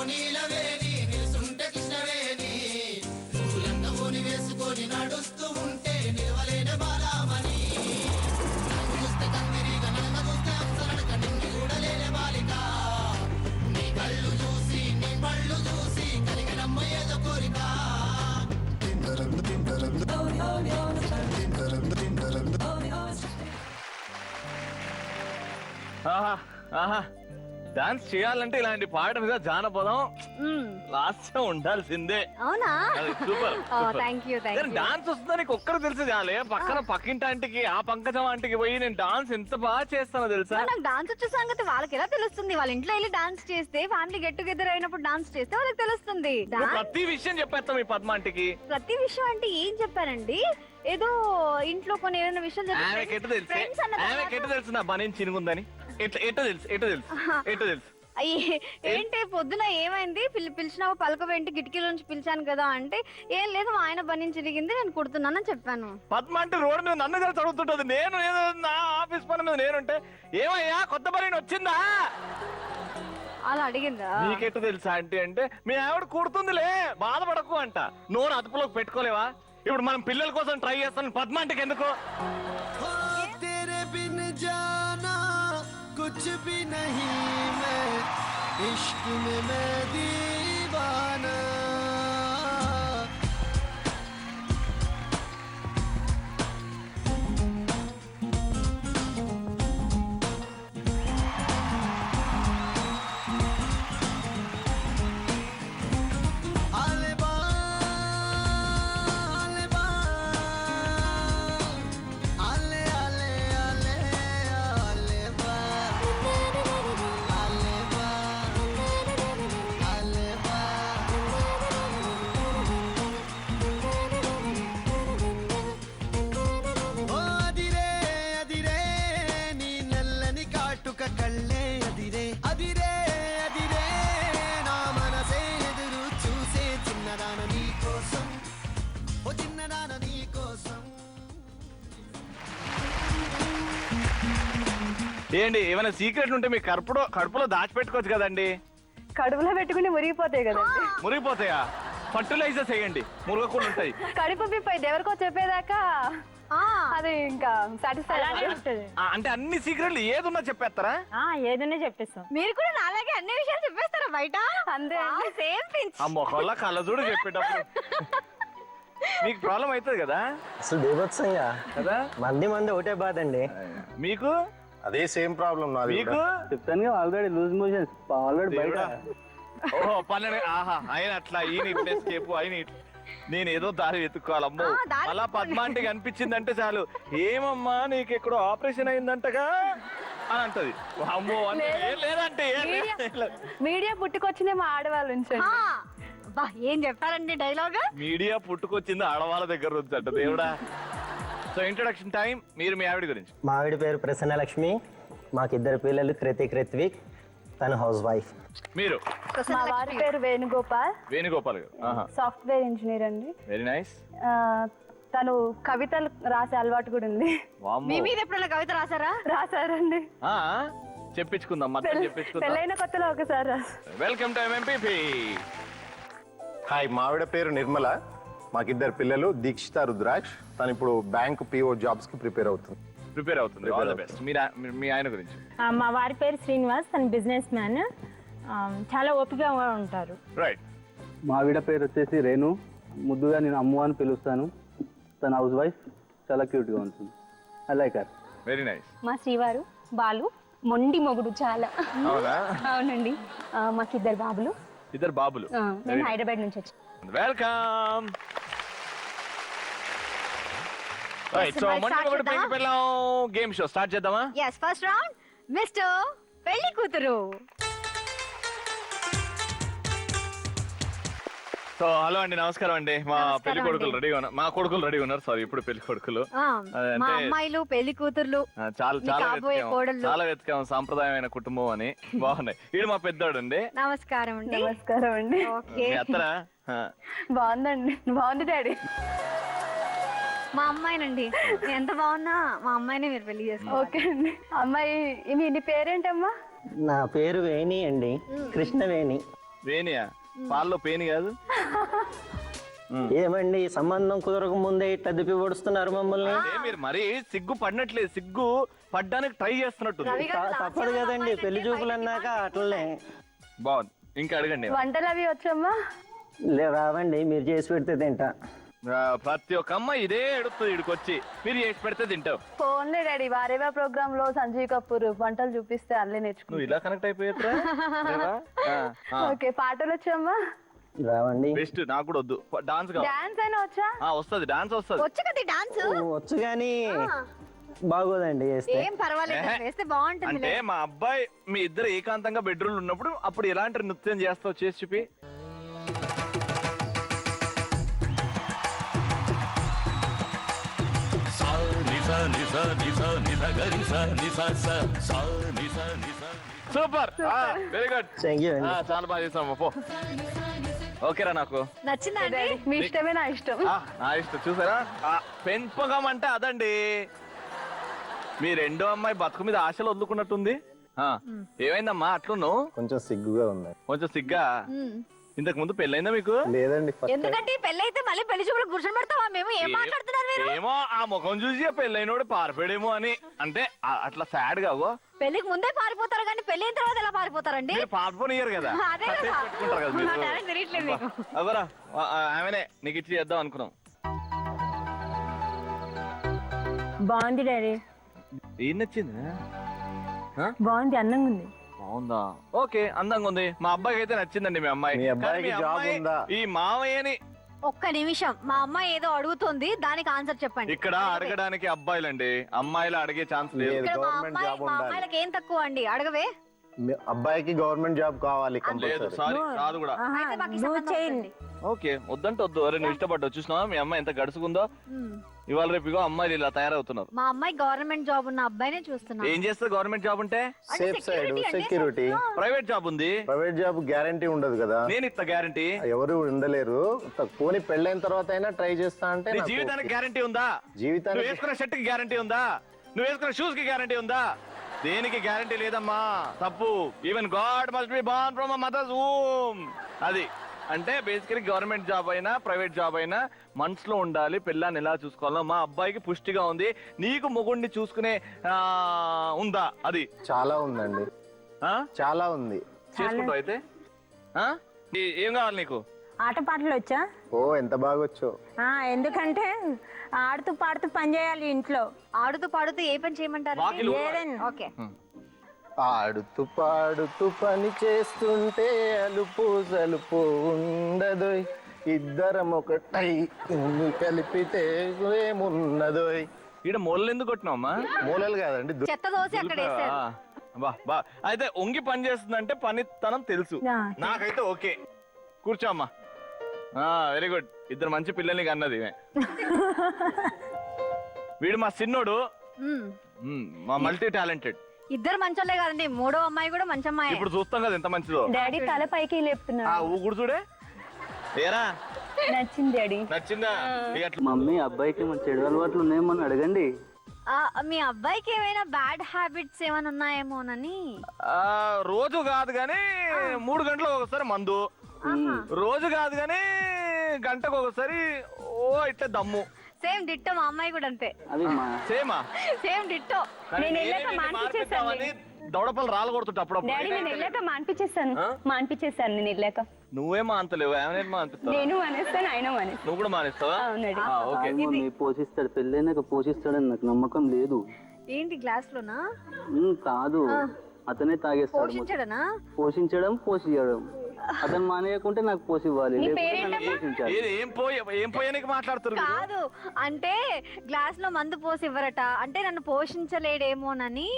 నీలవేణి నిలుసుంటే కృష్ణవేణి పూలంత ఓని వేసుకొని నడుస్తూ ఉంటే నిలవలేని బాలామణి చూస్తే కందిరిగా నడక చూస్తే అప్సరడక నిన్ను చూడలేని బాలిక నీ కళ్ళు చూసి నీ పళ్ళు చూసి కలిగినమ్మ ఏదో కోరిక ఆహా ఆహా డాన్స్ చేయాలంటే ఇలాంటి పాట మీద జానపదం లాస్యం ఉండాల్సిందే. అవునా? సూపర్. Thank you. డాన్స్ వస్తుందని నీకు ఒక్కరు తెలుసు చాలే. పక్కన పక్కింటి ఆంటీకి ఆ పంకజం ఆంటీకి పోయి నేను డాన్స్ ఎంత బాగా చేస్తానో తెలుసా? నాకు డాన్స్ వచ్చే సంగతి వాళ్ళకి ఎలా తెలుస్తుంది? వాళ్ళ ఇంట్లో వెళ్ళి డాన్స్ చేస్తే, ఫ్యామిలీ గెట్ టుగెదర్ అయినప్పుడు డాన్స్ చేస్తే వాళ్ళకి తెలుస్తుంది. ప్రతి విషయం చెప్పేస్తాం ఈ పద్మ ఆంటీకి. ప్రతి విషయం అంటే ఏం చెప్పారండి? ఏదో ఇంట్లో కొన్ని ఏదైనా విషయాలు తెలుసు నా బనీ చినుగుందని. ఎట్లా తెలుసు ఏంటి పొద్దున ఏమైంది? పిలిచినావు పలక వెంటి కిటికీల నుంచి పిలిచాను కదా అంటే, ఏం లేదు మా ఆయన బనీ చిరిగింది నేను కుడుతున్నానని చెప్పాను. పద్మ అంటే రోడ్డు మీద నన్ను కలిసి అడుగుతుంటది. నేను ఏదో నా ఆఫీస్ పని మీద నేనుంటే ఏమయ్యా కొత్త బనీ వచ్చిందా అలా అడిగిందా? నీకెట్టు తెలుసా అంటే మీ ఆవిడ కుడుతుందిలే బాధపడకు అంట. నోరు అదుపులోకి పెట్టుకోలేవా? ఇప్పుడు మనం పిల్లల కోసం ట్రై చేస్తాను. పద్మ అంటకి ఎందుకు? कुछ भी नहीं मैं इश्क में मैं दीवाना ఏంటి ఏమైనా సీక్రెట్ ఉంటే మీ కడుపులో దాచిపెట్టుకోవచ్చు కదండి. కడుపులో పెట్టుకుని మురిగిపోతాయి కదండి. మురిగిపోతాయా? ఫర్టిలైజర్స్ వేయండి, మురగకుండా ఉంటాయి. కడుపు పిప్పైతే ఎవరికో చెప్పేదాకా అది ఇంకా సాటిస్ఫై అంటే అన్ని సీక్రెట్లు ఏదున్నా చెప్పేస్తారా? ఏదన్నా చెప్పేస్తాం. మీరు కూడా నాలాగే అన్ని విషయాలు చెప్పేస్తారా బయట? అంతే సేమ్ పించ్. ఆ మొక్కల్లా కళ్ళజోడు చెప్పేటప్పుడు మీకు ప్రాబ్లం అవుతుంది కదా. అసలు దేవత్సంగా కదా మంది ఒకటే బాధ అండి. మీకు అదే సేమ్ ప్రాబ్లం నాది. మీకు చెప్తాను ఆల్రెడీ లూజ్ మోషన్స్ ఆల్రెడీ బయట. ఓహో పన్నెండు. ఆహా ఆయన అట్లా ఈయన ఇట్లా ఎస్కేప్ ఆయన నేను ఏదో దారి వెతుక్కోవాలమ్మో. అలా పద్మ ఆంటీకి అనిపించిందంటే చాలు, ఏమమ్మా నీకు ఎక్కడో ఆపరేషన్ అయిందంటగా అని అంటది. అమ్మో లేదంటే మీడియా పుట్టుకొచ్చిందే మా ఆడవాళ్ళ నుంచి. ఏం చెప్పారండి డైలాగ్? మీడియా పుట్టుకొచ్చింది ఆడవాళ్ళ దగ్గర నుంచి అంట దేవుడా. So introduction time. మీరు మీ ఆవిడ గురించి. మా ఆవిడ పేరు ప్రసన్న లక్ష్మి. మాకిద్దరు పిల్లలు కృతిక్ రిత్విక్. తను హౌస్ వైఫ్. మీరు? మా వారి పేరు వేణుగోపాల్. వేణుగోపాల్ గారు సాఫ్ట్వేర్ ఇంజనీర్ అండి. Very nice. తను కవితలు రాసే అలవాటు కూడా ఉంది. మీ మీద ఎప్పుడైనా కవిత రాసారా? రాసారండి. చెప్పించుకుందాం మొత్తం చెప్పించుకుందాం. పెళ్ళైన కొత్తలో ఒకసారి. Welcome to ఎంఎంపీపీ. హాయ్, మా ఆవిడ పేరు నిర్మల. మాకిద్దరు పిల్లలు దీక్షిత రుద్రాక్ష్. తను ఇప్పుడు బ్యాంక్ పిఓ జాబ్స్ కి ప్రిపేర్ అవుతుంది. All the best. మీ ఆయన గురించి? మా వారి పేరు శ్రీనివాస్. తను బిజినెస్ మ్యాన్. చాలా ఓపికగా ఉంటారు. రైట్. మా ఆవిడ పేరు వచ్చేసి రేణు. ముద్దుగా నేను అమ్ము అని పిలుస్తాను. తన హౌస్ వైఫ్. చాలా క్యూట్ గా ఉంటుంది. I like her. Very nice. మా శ్రీవారు బాలు. మొండి మొగుడు చాలా. అవునండి. మాకు ఇద్దరు బాబులు. నేను హైదరాబాద్ నుంచి వచ్చి. Welcome. Right. So game show start చేద్దామా? yes ఫస్ట్ రౌండ్ మిస్టర్ పెళ్లి కూతురు. సో హలో అండి, నమస్కారం అండి. మా పెళ్లి కొడుకులు రెడీగా ఉన్నారు. మా కొడుకులు రెడీ ఉన్నారు. సారీ, ఇప్పుడు పెళ్లి కొడుకులు. మా అమ్మాయిలు పెళ్లి కూతుర్లు చాలా వెతికాం. సాంప్రదాయమైన కుటుంబం అని. బాగున్నాయి. వీడు మా పెద్దోడు అండి. నమస్కారం అండి. నమస్కారం అండి. అత్తరా? బాగుందండి. బాగుంది డాడీ. మా అమ్మాయినండి. ఎంత బాగున్నా మా అమ్మాయినే మీరు పెళ్లి చేసుకోవాలి. ఓకే అండి. అమ్మాయి నీ పేరేంటమ్మా? నా పేరు వేణి అండి, కృష్ణవేణి. వేనియా పాల్లో పేని కాదు. ఏమండి సంబంధం కుదరక ముందే ఇట్లా దిప్పి పొడుస్తున్నారు మమ్మల్ని. అంటే మీరు మరీ సిగ్గు పడినట్లేదు, సిగ్గు పడ్డానికి ట్రై చేస్తున్నట్టు. తప్పదు కదండి పెళ్లి చూపులు అన్నాక అట్లనే. బాగుంది, ఇంకా అడగండి. వంటలు అవి వచ్చమ్మా? రావండి, మీరు చేసి పెడితే తింటా. ప్రతి ఒక్క అమ్మాయి ఇదే ఎడుతుంది ఇక్కడికి వచ్చి, మీరు చేసి పెడితే తింటావు. ఫోన్లే డాడీ, వారేవా ప్రోగ్రామ్ లో సంజీవ్ కపూర్ వంటలు చూపిస్తే అల్లే నేర్చుకో. నువ్వు ఇలా కనెక్ట్ అయిపోయారా? ఓకే, పాటలు వచ్చమ్మా? రావండి. బెస్ట్, నాకు కూడా వద్దు. డాన్స్ డాన్స్ అయినా వచ్చా? వస్తుంది, డాన్స్ వస్తుంది. వచ్చు కదా డాన్స్. వచ్చు కానీ బాగోదండి చేస్తే. ఏం పర్వాలేదు, వేస్తే బాగుంటుంది. అంటే మా అబ్బాయి మీ ఇద్దరు ఏకాంతంగా బెడ్రూమ్ ఉన్నప్పుడు అప్పుడు ఎలాంటి నృత్యం చేస్తావు చేసి చూపి. Super, very good, thank you అండి. చాలా బాగా చేసాము. పో, ఓకేరా, నాకు నచ్చిందా అండి? మీ ఇష్టమే నా ఇష్టం. నా ఇష్టం. చూసారా, పెంపకం అంటే అదండి. మీ రెండో అమ్మాయి బతుకు మీద ఆశలు వదులుకున్నట్టుంది. ఏమైందమ్మా అట్లున్నావు? కొంచెం సిగ్గుగా ఉంది. కొంచెం సిగ్గా. ఇంతకు ముందు పెళ్ళైందా మీకు? లేదండి, ఎందుకంటే పెళ్ళైతే మళ్ళీ పెళ్లి చూపులు కూర్చొని పెడతావా? మేము ఏం మాట్లాడుతున్నారు మీరు? ఏమో ఆ ముఖం చూసి పెళ్ళైనోడు పారిపోయాడేమో అని. అంటే అట్లా సాడ్ గా పెళ్లికి ముందే పారిపోతారు కానీ పెళ్లి అయిన తర్వాత ఎలా పారిపోతారండి? పారిపోనియరు కదా, అదే కదా. పెట్టుకుంటారు కదా మీరు. నా టాలెంట్ తెలియట్లేదు మీకు. అవరా ఆమెనే నీకు ఇచ్చి చేద్దాం అనుకున్నాం. బాగుంది డాడీ, ఏం నచ్చింది? బాగుంది, అందంగా ఉంది. బాగుందా? ఓకే, అందంగా ఉంది. మా అబ్బాయికి అయితే నచ్చిందండి మీ అమ్మాయి. మీ అబ్బాయికి కానీ మీ జాబ్ అమ్మాయి ఉందా? ఈ మావయ్యని ఒక్క నిమిషం, మా అమ్మాయి ఏదో అడుగుతుంది, దానికి ఆన్సర్ చెప్పండి. ఇక్కడ అడగడానికి అబ్బాయిలండి, అమ్మాయిలు అడిగే ఛాన్స్ లేదు. లేదు. ఇక్కడ మా గవర్నమెంట్ జాబ్ ఉండాలి. అమ్మాయిలకి ఏం తక్కువ అండి? అడగవే. మీ అబ్బాయికి గవర్నమెంట్ జాబ్ కావాలి లేదు, కంపల్సరీ. సారీ, కాదు కూడా. అయితే మాకు ఈ సంబంధం వద్దండి. ఓకే, వద్దంటే వద్దు. అరే నువ్వు ఇష్టపడ్డావు, చూసినావా మీ అమ్మాయి ఎంత గడుచుకుందో. ఇవాళ రేపు ఇగో అమ్మాయిలు ఇలా తయారవుతున్నారు. మా అమ్మాయి గవర్నమెంట్ జాబ్ ఉన్న అబ్బాయినే చూస్తున్నా. ఏం చేస్తారు గవర్నమెంట్ జాబ్ ఉంటే? Safe side, security. Private job ఉంది, ప్రైవేట్ జాబ్ గ్యారంటీ ఉండదు కదా. నేను ఇస్తా గ్యారంటీ. ఎవరు ఉండలేరు. పోనీ పెళ్ళైన తర్వాత అయినా ట్రై చేస్తా అంటే నీ నాకు జీవితానికి ఓకే. గ్యారంటీ ఉందా? జీవితానికి నువ్వు వేసుకున్న షర్ట్ కి గ్యారంటీ ఉందా? నువ్వు వేసుకున్న షూస్ కి గ్యారంటీ ఉందా? దేనికి గ్యారంటీ లేదమ్మా, తప్పు. Even God must be born from a mothers womb. అది అంటే బేసికలీ గవర్నమెంట్ జాబ్ అయినా ప్రైవేట్ జాబ్ అయినా మనసులో ఉండాలి పిల్లాన్ని ఎలా చూసుకోవాలో. మా అబ్బాయికి పుష్టిగా ఉంది, నీకు మొగుడిని చూసుకునే ఉందా? అది చాలా ఉందండి, చాలా ఉంది. చేసుకుంటావు అయితే? ఏం కావాలి నీకు? ఆట పాటలు వచ్చా? ఓ ఎంత బాగొచ్చో. ఎందుకంటే ఆడుతూ పాడుతూ పని చేయాలి ఇంట్లో. ఆడుతూ పాడుతూ ఏ పని చేయమంటారు? వాకిలు ఓకే. ఆడుతూ పాడుతూ పని చేస్తుంటే అలుపు సలుపు ఉండదు, ఇద్దరం ఒకటై కలిపితే ఏమున్నదోయ్. ఈడ మూలలు ఎందుకు కొట్టినావమ్మా? మూలలు కాదండి, చెత్త దోసి అక్కడ వేసారు. బా అయితే ఒంగి పని చేస్తుందంటే పనితనం తెలుసు. నాకైతే ఓకే, కూర్చోమ్మా. వెరీ గుడ్, ఇద్దరు మంచి పిల్లల్ని కన్నది ఈమె. వీడు మా సిన్నోడు, మా మల్టీ టాలెంటెడ్. ఇద్దరు మంచోళ్ళే కాదండి, మూడో అమ్మాయి కూడా మంచి అమ్మాయి. ఇప్పుడు చూస్తాం కదా ఎంత మంచిదో. డాడీ తల పైకి లేపుతున్నాడు. ఊగుడు చూడే. ఏరా నచ్చింది డాడీ. నచ్చిందా? ఇక అట్లా మమ్మీ అబ్బాయికి మన చెడు అలవాట్లు ఉన్నాయేమని అడగండి. మీ అబ్బాయికి ఏమైనా బ్యాడ్ హ్యాబిట్స్ ఏమైనా ఉన్నాయేమోనని. రోజు కాదు గానీ 3 గంటలకు ఒకసారి మందు, రోజు కాదు గానీ గంటకు ఒకసారి ఇట్లా దమ్ము. సేమ్ డిట్టో, మా అమ్మాయి కూడా అంతే. అది సేమా? Same ditto. నేను వెళ్ళాక మాన్పించేస్తాను. దౌడపల్లి రాళ్ళు కొడుతుంటా అప్పుడప్పుడు. డాడీ నేను వెళ్ళాక మాన్పించేస్తాను నేను వెళ్ళాక. నువ్వేమో అంతలేవు, ఏమైనా మానిపిస్తావు? నేను మానేస్తాను, ఆయన మానేస్తాను. నువ్వు కూడా మానేస్తావా? అవునండి. ఓకే. మమ్మీ పోషిస్తాడు, పెళ్ళైనాక పోషిస్తాడని నాకు నమ్మకం లేదు. ఏంటి గ్లాస్ లోనా? కాదు, అతనే తాగేస్తాడు. పోషించడనా? పోషించడం పోషించడం. అతను మానేయకుంటే నాకు పోసి ఇవ్వాలి, లేకపోతే నన్ను పోషించాలి. ఏం పోయానికి మాట్లాడుతున్నారు? కాదు అంటే గ్లాస్ లో మందు పోసి ఇవ్వరట, అంటే నన్ను పోషించలేడేమోనని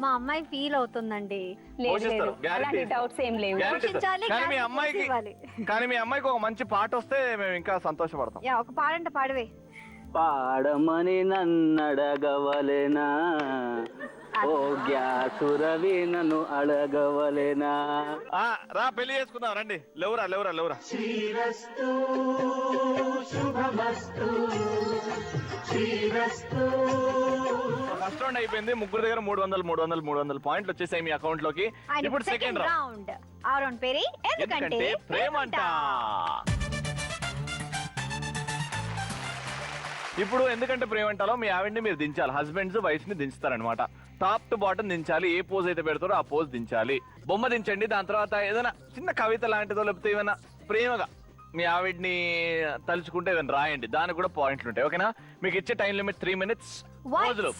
మా అమ్మాయి ఫీల్ అవుతుందండి. లేదు లేదు, అలాంటి డౌట్స్ ఏం లేవు. పోషించాలి, కానీ మీ glass లో అమ్మాయికి పోసి ఇవ్వాలి. కానీ మీ అమ్మాయికి ఒక మంచి పాట వస్తే మేము ఇంకా సంతోషపడతాం. యా, ఒక పాడంటే పాడవే. పాడమని నన్నడగవలేనా, ఓ గ్యాసురవి నన్ను అడగవలేనా. రా పెళ్లి చేసుకుందాం రండి. లేవురా లేవురా లేవురా. ఫస్ట్ రౌండ్ అయిపోయింది. ముగ్గురు దగ్గర 300 పాయింట్లు వచ్చేసాయి మీ అకౌంట్ లోకి. ఇప్పుడు సెకండ్ రౌండ్. ఆ రౌండ్ పేరే ఎందుకంటే ప్రేమంట. ఇప్పుడు ఎందుకంటే ప్రేమంటలో మీ ఆవిడ్ని మీరు దించాలి. హస్బెండ్స్ వైఫ్ ని దించుతారనమాట. టాప్ టు బాటమ్ దించాలి. ఏ పోజ్ అయితే పెడతారో ఆ పోజ్ దించాలి. బొమ్మ దించండి. దాని తర్వాత ఏదైనా చిన్న కవిత లాంటిదో లేకపోతే ఏమైనా ప్రేమగా మీ ఆవిడ్ని తలుచుకుంటే ఏదైనా రాయండి. దానికి కూడా పాయింట్లు ఉంటాయి. ఓకేనా? మీకు ఇచ్చే time limit 3 minutes. పోజులు.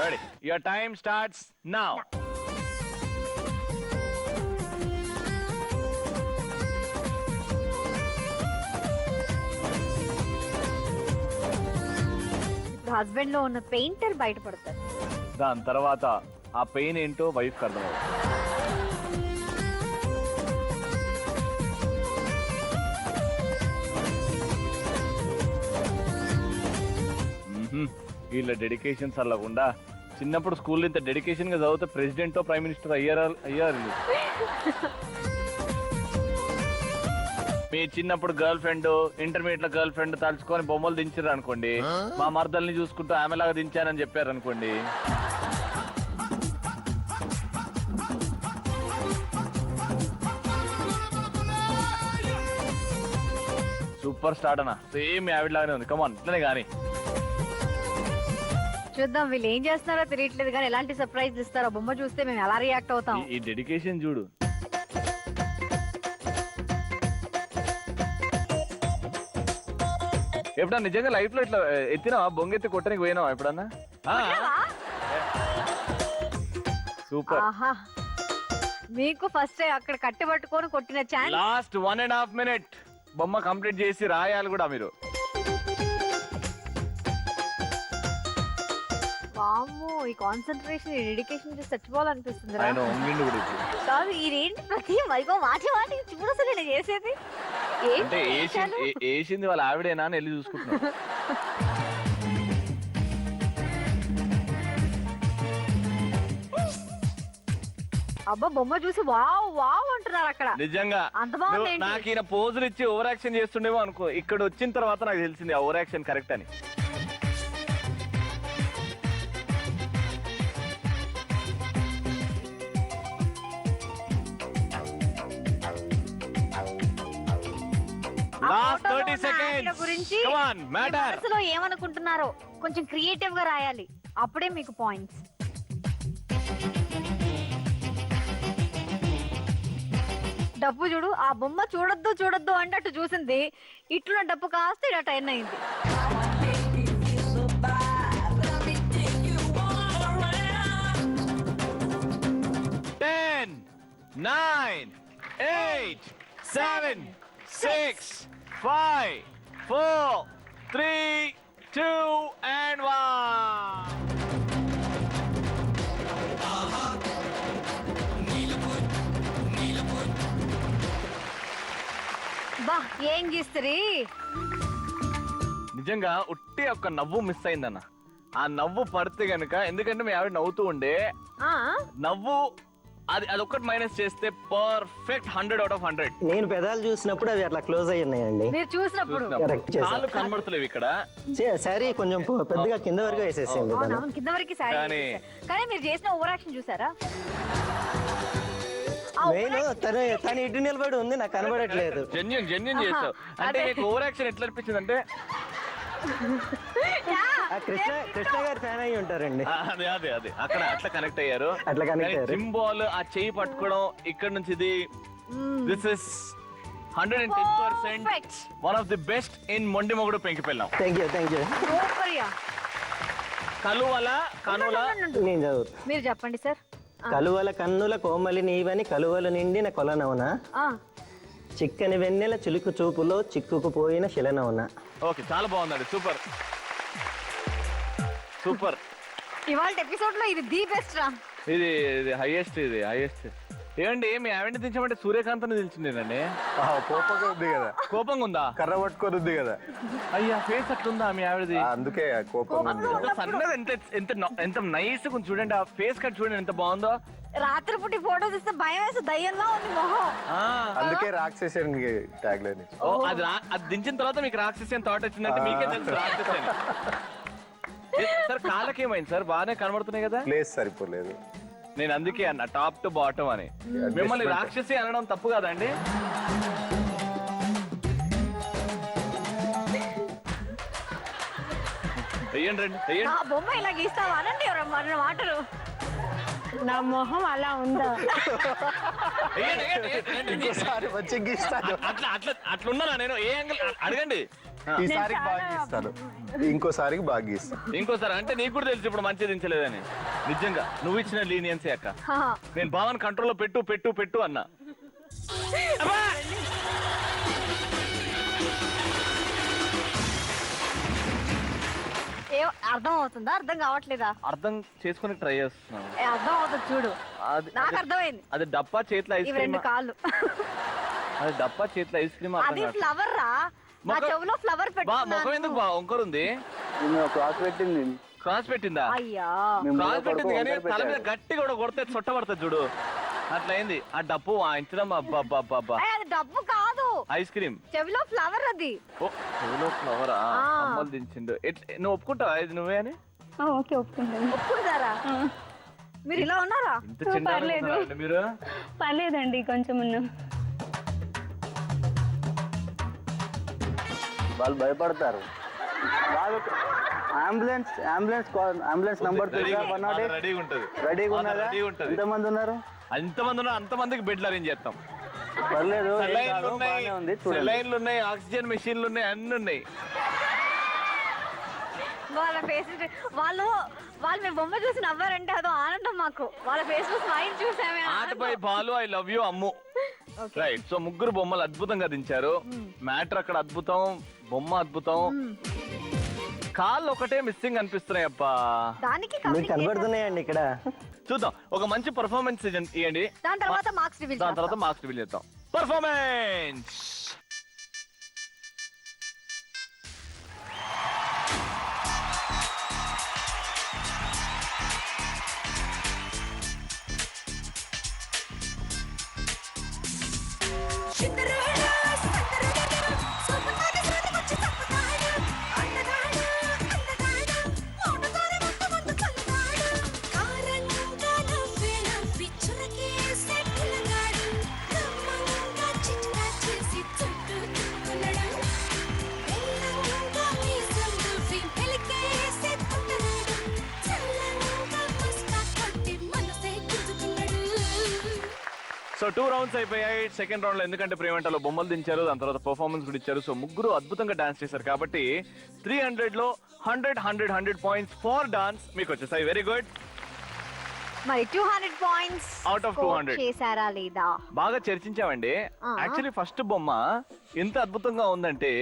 Ready. Your time starts now. Husband లో ఉన్న పెయింటర్ బయటపడతారు. దాని తర్వాత ఆ పెయిన్ ఏంటో వైఫ్ అర్థమవుతుంది. వీళ్ళ డెడికేషన్స్ అల్లకుండా చిన్నప్పుడు స్కూల్లో ఇంత డెడికేషన్ గా చదివితే ప్రెసిడెంట్ ప్రైమ్ మినిస్టర్ అయ్యారు. మీ చిన్నప్పుడు గర్ల్ ఫ్రెండ్, ఇంటర్మీడియట్ లో గర్ల్ ఫ్రెండ్ తలుచుకొని బొమ్మలు దించారు అనుకోండి. మా మర్దల్ని చూసుకుంటూ ఆమెలాగా దించానని చెప్పారు అనుకోండి. సూపర్ స్టార్ట్ అన్న. సేమ్ యావిడ్ లాగానే ఉంది. కమాన్ ఇట్లనే కానీ చూద్దాం వీళ్ళు ఏం చేస్తున్నారో తెలియట్లేదు కానీ ఎలాంటి సర్ప్రైజ్ ఇస్తారో బొమ్మ చూస్తే మేము ఎలా రియాక్ట్ అవుతాం. ఈ డెడికేషన్ చూడు. ఎప్పుడన్నా నిజంగా లైఫ్ లో ఇట్లా ఎత్తినావా? బొంగెత్తి కొట్టడానికి పోయినావా ఎప్పుడన్నా? సూపర్. మీకు ఫస్ట్ అక్కడ కట్టి పట్టుకొని కొట్టిన ఛాన్స్. లాస్ట్ 1.5 minute బొమ్మ కంప్లీట్ చేసి రాయాలి కూడా మీరు. వామ్మో, ఈ కాన్సన్ట్రేషన్, ఈ డెడికేషన్ చూసి చచ్చిపోవాలనిపిస్తుంది. ఆయన వంగిండు కూడా ఇప్పుడు. కాదు ఇదేంటి ప్రతి మైగో మాటి చూడు అసలు నేను చేసేది అంటే వేసింది వాళ్ళ ఆవిడేనా అని వెళ్ళి చూసుకుంటున్నాను. అబ్బా బొమ్మ చూసి వావ్ వావ్ అంటున్నారు అక్కడ. నిజంగా అంత బాగుంది. నాకు ఈయన పోజులు ఇచ్చి ఓవర్ యాక్షన్ చేస్తుండేమో అనుకో. ఇక్కడ వచ్చిన తర్వాత నాకు తెలిసింది ఆ ఓవర్ యాక్షన్ కరెక్ట్ అని. Last 30 seconds. గురించి Come on, matter. మనసులో ఏమనుకుంటున్నారో కొంచెం క్రియేటివ్ గా రాయాలి. అప్పుడే మీకు పాయింట్స్. డబ్బు చూడు, ఆ బొమ్మ చూడొద్దు అంటే అటు చూసింది. ఇట్లున్న డబ్బు కాస్త ఇలా టైన్ అయింది. Ten, 9, 8, 7, 6, 5, 4, 3, 2, and 1. బా ఏం గీస్తరి. నిజంగా ఉట్టి ఒక్క నవ్వు మిస్ అయిందన్న. ఆ నవ్వు పడితే గనుక, ఎందుకంటే మీ ఆవిడ నవ్వుతూ ఉండే నవ్వు అదొక్కటి మైనస్ చేస్తే పర్ఫెక్ట్ 100 out of 100. నేను పెదాలు చూసినప్పుడు అవి అట్లా క్లోజ్ అయి ఉన్నాయండి. మీరు చూసినప్పుడు కరెక్ట్ చేశారు. కాళ్ళు కనబడతలేవు ఇక్కడ. సారీ కొంచెం పెద్దగా కింద వరకు వేసేసింది. అవును కింద వరకు సారీ. కానీ మీరు చేసిన ఓవర్ యాక్షన్ చూసారా? నేను తను ఇటు నిలబడి ఉంది, నాకు కనబడట్లేదు. జెన్యూన్ చేస్తావు. అంటే నీకు ఓవర్ యాక్షన్ ఎట్లా అనిపించింది అంటే కృష్ణ గారు ఫ్యాన్ అయ్యి ఉంటారండి. అదే అక్కడ అట్లా కనెక్ట్ అయ్యారు. అట్లా కనెక్ట్ అయ్యారు. సింబాల్ ఆ చెయ్యి పట్టుకోవడం ఇక్కడ నుంచి ఇది this is 110% one of the best in మొండి మొగుడు పెంకి పెళ్ళాం. Thank you. కలువల కనుల నేను చదువు. మీరు చెప్పండి సార్. కలువల కన్నుల కోమలి నీవని కలువలు నిండిన కొలనవునా, చిక్కని వెన్నెల చిలుకు చూపులో చిక్కుకుపోయిన శిలనవునా. ఓకే చాలా బాగుందండి. సూపర్. ఇవాళ ఎపిసోడ్ లో ఇది ది బెస్ట్ రా. ఇది హైయెస్ట్. ఏమండి మీ ఆవిడని దించమంటే సూర్యకాంత్ దించిందేనండి. కోపంగా ఉంది కదా. కోపంగా ఉందా? కర్ర పట్టుకొని ఉంది కదా. అయ్యా ఫేస్ అట్లుందా మీ ఆవిడది? అందుకే కోపంగా ఉంది. సన్నది ఎంత నైస్ చూడండి. ఆ ఫేస్ కట్ చూడండి ఎంత బాగుందో. రాత్రిపూటి ఫోటో తీస్తే భయం వేసి దయ్యంలా ఉంది మొహం. అందుకే రాక్షసునికి ట్యాగ్ లైన్ ఇచ్చాను. ఓ అది అది దించిన తర్వాత మీకు రాక్షసి అని థాట్ వచ్చిందంటే మీకే తెలుసు రాక్షసి అని. సార్ కాళ్ళకి ఏమైంది సార్? బాగానే కనబడుతున్నాయి కదా. ప్లేస్ సరిపోలేదు. నేను అందుకే అన్న టాప్ టు బాటమ్ అని. మిమ్మల్ని రాక్షసి అనడం తప్పు కదండి. వెయ్యండి రండి వెయ్యండి. ఆ బొమ్మ ఇలా గీస్తావా అనండి మన మాటలు. నా మొహం అలా ఉందా? వెయ్యండి, వెయ్యండి, వెయ్యండి. ఇంకోసారి వచ్చి గీస్తాను. అట్లా అట్లా అట్లా ఉన్నానా నేను? ఏ యాంగిల్ అడగండి. ఈసారికి బాగా గీస్తాను, ఇంకోసారికి బాగా గీస్తాను. ఇంకోసారి అంటే నీకు కూడా తెలుసు ఇప్పుడు మంచిది దించలేదని. నిజంగా నువ్వు ఇచ్చిన లీనియన్సీ అక్క. నేను భావన కంట్రోల్లో పెట్టు పెట్టు పెట్టు అన్నా. అబ్బా! అర్థం అవుతుందా? అర్థం కావట్లేదా? అర్థం చేసుకుని ట్రై చేస్తున్నాను. అర్థం అవుతుంది చూడు. అది నాకు అర్థమైంది. అది డబ్బా చేతిలో ఐస్ ఇవి క్రీమ్. 2 కాళ్ళు. అది డబ్బా చేతిలో ఐస్ క్రీమ్. అది ఫ్లవర్ రా. నా చెవులో ఫ్లవర్ ముఖం పెట్టుకున్నాను. ఎందుకు వంకరుంది? క్రాస్ పెట్టింది. క్రాస్ పెట్టిందా? అయ్యా క్రాస్ పెట్టింది కానీ తల మీద గట్టి కూడా కొడితే చుట్టబడుతుంది చూడు. అట్లా అయింది. ఆ డబ్బు వాయించడం. అబ్బా అయ్య, అది డబ్బు కాదు, ఐస్ క్రీమ్. చెవిలో ఫ్లవర్ అది. ఓ చెవిలో ఫ్లవరా? అమ్మలు దించిండు. నువ్వు ఒప్పుకుంటావా ఇది నువ్వే అని? ఓకే ఒప్పుకుంటాను. ఒప్పుకుంటారా? మీరు ఇలా ఉన్నారా? ఇంత చిన్న పర్లేదు. మీరు పర్లేదండి కొంచెం వాళ్ళు భయపడతారు. వాళ్ళు అంబులెన్స్ నంబర్ రెడీగా ఉంటది. రెడీగా ఉన్నదా? రెడీగా ఉంటది. ఎంతమంది ఉన్నారు? అంతమంది ఉన్నారు. అంతమందికి బెడ్లు అరేంజ్ చేస్తాం. పర్లేదు, ఏం సెలైన్లు కాదు, ఉన్నాయి, బాగానే ఉంది, చూడండి. సెలైన్లు ఉన్నాయి, ఆక్సిజన్ మెషిన్లు ఉన్నాయి, అన్ని ఉన్నాయి. వాళ్ళ ఫేస్ వాళ్ళు మేము బొమ్మ చూసి నవ్వారంటే అదో ఆనందం మాకు. వాళ్ళ ఫేస్ లో స్మైల్ చూసామే. ఆటపై Balu I love you Ammu. Right. So ముగ్గురు బొమ్మలు అద్భుతంగా దించారు. మ్యాటర్ అక్కడ అద్భుతం, బొమ్మ అద్భుతం. కాళ్ళు ఒకటే మిస్సింగ్ అనిపిస్తున్నాయి అబ్బా. దానికి మీకు కనబడుతున్నాయండి ఇక్కడ. చూద్దాం, ఒక మంచి పర్ఫార్మెన్స్ ఇవ్వండి. దాని తర్వాత మార్క్స్ రివీల్. దాని తర్వాత మార్క్స్ రివీల్ చేద్దాం. పర్ఫార్మెన్స్. సో 2 రౌండ్స్ అయిపోయాయి. సెకండ్ రౌండ్ లో ఎందుకంటే ప్రేమంటలో బొమ్మలు దించారు, దాని తర్వాత పర్ఫార్మెన్స్ కూడా ఇచ్చారు. సో ముగ్గురు అద్భుతంగా డాన్స్ చేశారు కాబట్టి 300 లో 100 పాయింట్స్ ఫర్ డాన్స్ మీకు వచ్చేసాయి. Very good. మరి 200 పాయింట్స్ Out of 200. చేశారా లేదా? బాగా చర్చించామండి. యాక్చువల్లీ ఫస్ట్ బొమ్మ ఎంత అద్భుతంగా ఉందంటే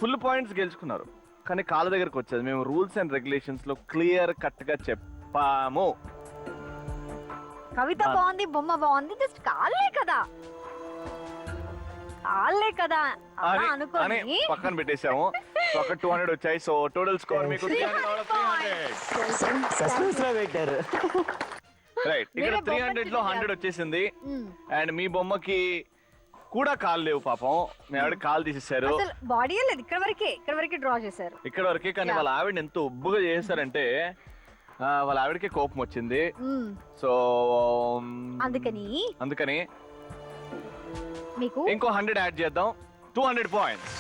ఫుల్ పాయింట్స్ గెలుచుకున్నారు. కానీ కాళ్ళ దగ్గరకు వచ్చేది. మేము రూల్స్ అండ్ రెగ్యులేషన్స్ లో క్లియర్ కట్ గా చెప్పాము. కవిత బాగుంది, బొమ్మ బాగుంది, జస్ట్ కాళ్ళే కదా అని అనుకోని పక్కన పెట్టేశాము. సో అక్కడ 200 వచ్చాయి. సో టోటల్ స్కోర్ మీకు 300. సస్పెన్స్ లో పెట్టారు. రైట్. ఇక్కడ 300 లో 100 వచ్చేసింది. అండ్ మీ బొమ్మకి కూడా కాళ్ళు లేవు పాపం. మీ ఆవిడ కాళ్ళు తీసేశారు. అసలు బాడీ లేదు, ఇక్కడ వరకే డ్రా చేశారు. ఇక్కడ వరకే. కానీ వాళ్ళ ఆవిడ ఎంత ఉబ్బుగా చేశారంటే వాళ్ళ ఆవిడకి కోపం వచ్చింది. సో అందుకని మీకు ఇంకో 100 యాడ్ చేద్దాం. 200 పాయింట్స్.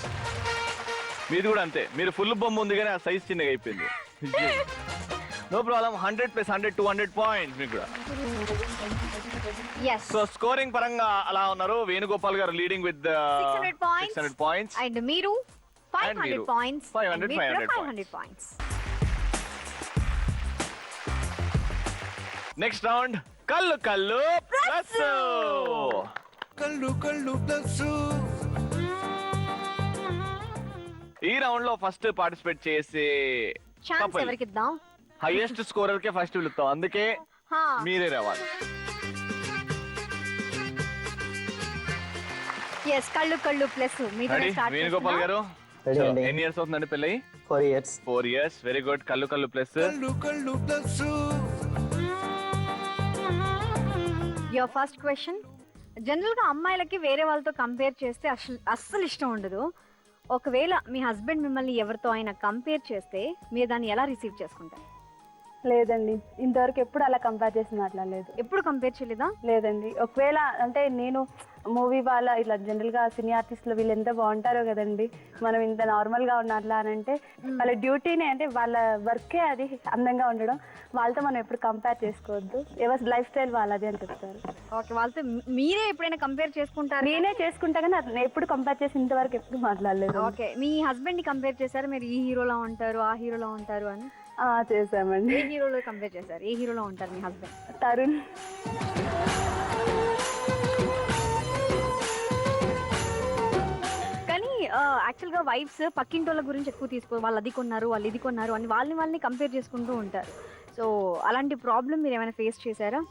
మీది కూడా అంతే. మీరు ఫుల్ బొమ్మ ఉంది కానీ ఆ సైజ్ చిన్నగా అయిపోయింది. No problem. 100 + 100 200 పాయింట్స్ మీకు కూడా. సో స్కోరింగ్ పరంగా అలా ఉన్నారు. వేణుగోపాల్ గారు లీడింగ్ విత్ 600 పాయింట్స్. అండ్ మీరు 500 పాయింట్స్. 500 పాయింట్స్. నెక్స్ట్ రౌండ్ కళ్ళు కళ్ళు ప్లస్. ఈ రౌండ్ లో ఫస్ట్ పార్టిసిపేట్ చేసే ఛాన్స్ ఎవరికి ఇద్దాం? హైయెస్ట్ స్కోరర్ కే ఫస్ట్ పిలుస్తాం. అందుకే మీరే రావాలి. yes కళ్ళు కళ్ళు ప్లస్. మీరే స్టార్ట్. వేణుగోపాల్ గారు ఎన్ని ఇయర్స్ అవుతుందండి పెళ్ళి? 4 years. 4 years. Very good. కళ్ళు కళ్ళు plus. your first question general గా అమ్మాయిలకి వేరే వాళ్ళతో కంపేర్ చేస్తే అస్సలు ఇష్టం ఉండదు. ఒకవేళ మీ హస్బెండ్ మిమ్మల్ని ఎవరితో అయినా కంపేర్ చేస్తే మీరు దాన్ని ఎలా రిసీవ్ చేసుకుంటారు? లేదండి, ఇంతవరకు ఎప్పుడు అలా కంపేర్ చేసి మాట్లాడలేదు. ఎప్పుడు కంపేర్ చేయలేదా? లేదండి. ఒకవేళ అంటే నేను మూవీ వాళ్ళ ఇట్లా జనరల్గా సినీ ఆర్టిస్టులు వీళ్ళు ఎంత బాగుంటారో కదండి, మనం ఇంత నార్మల్గా ఉన్నట్లా అని అంటే వాళ్ళ డ్యూటీనే, అంటే వాళ్ళ వర్కే అది అందంగా ఉండడం. వాళ్ళతో మనం ఎప్పుడు కంపేర్ చేసుకోవద్దు, ఎవరి లైఫ్ స్టైల్ వాళ్ళది అని చెప్తారు. ఓకే, వాళ్ళతో మీరే ఎప్పుడైనా కంపేర్ చేసుకుంటారు? నేనే చేసుకుంటా కానీ నేను ఎప్పుడు కంపేర్ చేసి ఇంతవరకు ఎప్పుడు మాట్లాడలేదు. ఓకే, మీ హస్బెండ్ ని కంపేర్ చేశారు మీరు, ఈ హీరోలో ఉంటారు ఆ హీరోలో ఉంటారు అని? చేసామండి. ఏ హీరోలో కంపేర్ చేశారు? ఏ హీరోలో ఉంటారు మీ హస్బెండ్? తరుణ్. కానీ యాక్చువల్గా వైఫ్స్ పక్కింటోళ్ళ గురించి ఎక్కువ తీసుకో, వాళ్ళు అది కొన్నారు వాళ్ళు ఇది కొన్నారు అని వాళ్ళని కంపేర్ చేసుకుంటూ ఉంటారు. సో అలాంటి ప్రాబ్లం మీరు ఏమైనా ఫేస్ చేశారా?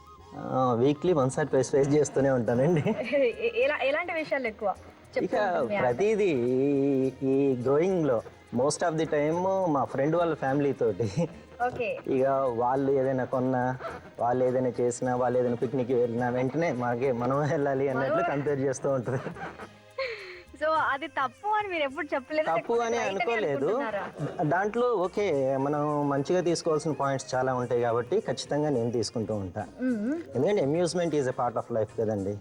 Weekly once or twice face చేస్తూనే ఉంటానండి. ఎలాంటి విషయాలు ఎక్కువ? ఇక ప్రతిదీ ఈ గ్రోయింగ్లో మోస్ట్ ఆఫ్ ది టైమ్ మా ఫ్రెండ్ వాళ్ళ ఫ్యామిలీ తోటి ఓకే, ఇక వాళ్ళు ఏదైనా కొన్నా, వాళ్ళు ఏదైనా చేసినా, వాళ్ళు ఏదైనా పిక్నిక్ వెళ్ళినా వెంటనే మనం వెళ్ళాలి అన్నట్లు కంపేర్ చేస్తూ ఉంటారు. సో అది తప్పు అని మీరు ఎప్పుడు చెప్పలేదు? తప్పు అని అనుకోలేదు. దాంట్లో ఓకే, మనం మంచిగా తీసుకోవాల్సిన పాయింట్స్ చాలా ఉంటాయి కాబట్టి ఖచ్చితంగా నేను తీసుకుంటూ ఉంటాను. ఎందుకంటే amusement is a part of life కదండి.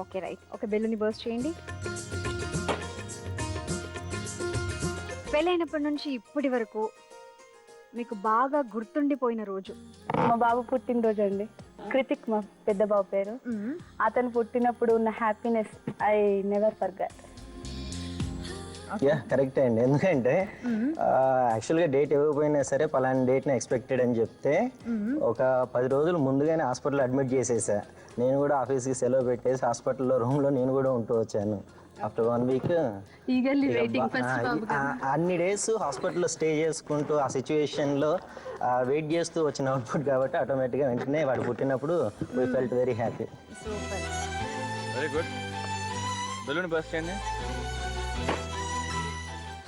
Okay right. ఓకే, బెలూని బర్స్ట్ చేయండి. పెళ్ళైనప్పటి నుంచి ఇప్పటి వరకు మీకు బాగా గుర్తుండిపోయిన రోజు? మా బాబు పుట్టినరోజు అండి. కృతిక్ మా పెద్ద బాబు పేరు. అతను పుట్టినప్పుడు ఉన్న happiness I never forget. Yeah కరెక్టే అండి. ఎందుకంటే యాక్చువల్గా డేట్ ఇవ్వకపోయినా సరే పలానా డేట్ని ఎక్స్పెక్టెడ్ అని చెప్తే ఒక 10 రోజులు ముందుగానే హాస్పిటల్ అడ్మిట్ చేసేసా. నేను కూడా ఆఫీస్కి సెలవు పెట్టేసి హాస్పిటల్లో రూమ్లో నేను కూడా ఉంటూ వచ్చాను. ఆఫ్టర్ 1 వీక్ అన్ని డేస్ హాస్పిటల్లో స్టే చేసుకుంటూ ఆ సిచ్యువేషన్లో వెయిట్ చేస్తూ వచ్చిన అవుట్పుట్ కాబట్టి ఆటోమేటిక్గా వెంటనే వాడు పుట్టినప్పుడు we felt very happy. Super, very good. Balloon burst చేయండి.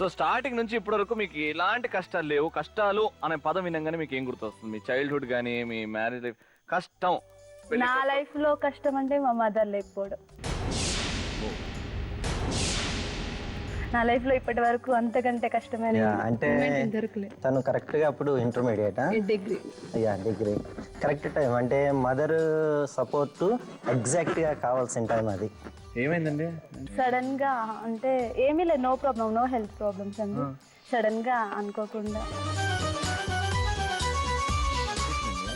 సో స్టార్టింగ్ నుంచి ఇప్పటి వరకు మీకు ఎలాంటి కష్టాలు లేవు. కష్టాలు అనే పదం వినంగానే మీకు ఏం గుర్తొస్తుంది? మీ చైల్డ్హుడ్ కానీ మీ మ్యారేజ్ లైఫ్ కష్టం? నా లైఫ్ లో కష్టం అంటే మా మదర్ లేకపోవడం. నా లైఫ్ లో ఇప్పటి వరకు అంతకంటే కష్టమైన అంటే తను కరెక్ట్ గా అప్పుడు ఇంటర్మీడియట్ డిగ్రీ కరెక్ట్ టైం, అంటే మదర్ సపోర్ట్ ఎగ్జాక్ట్ గా కావాల్సిన టైం. అది ఏమైందండి? సడన్ గా అంటే ఏమీ లేదు, no problem, no health problems అండి. సడన్ గా అనుకోకుండా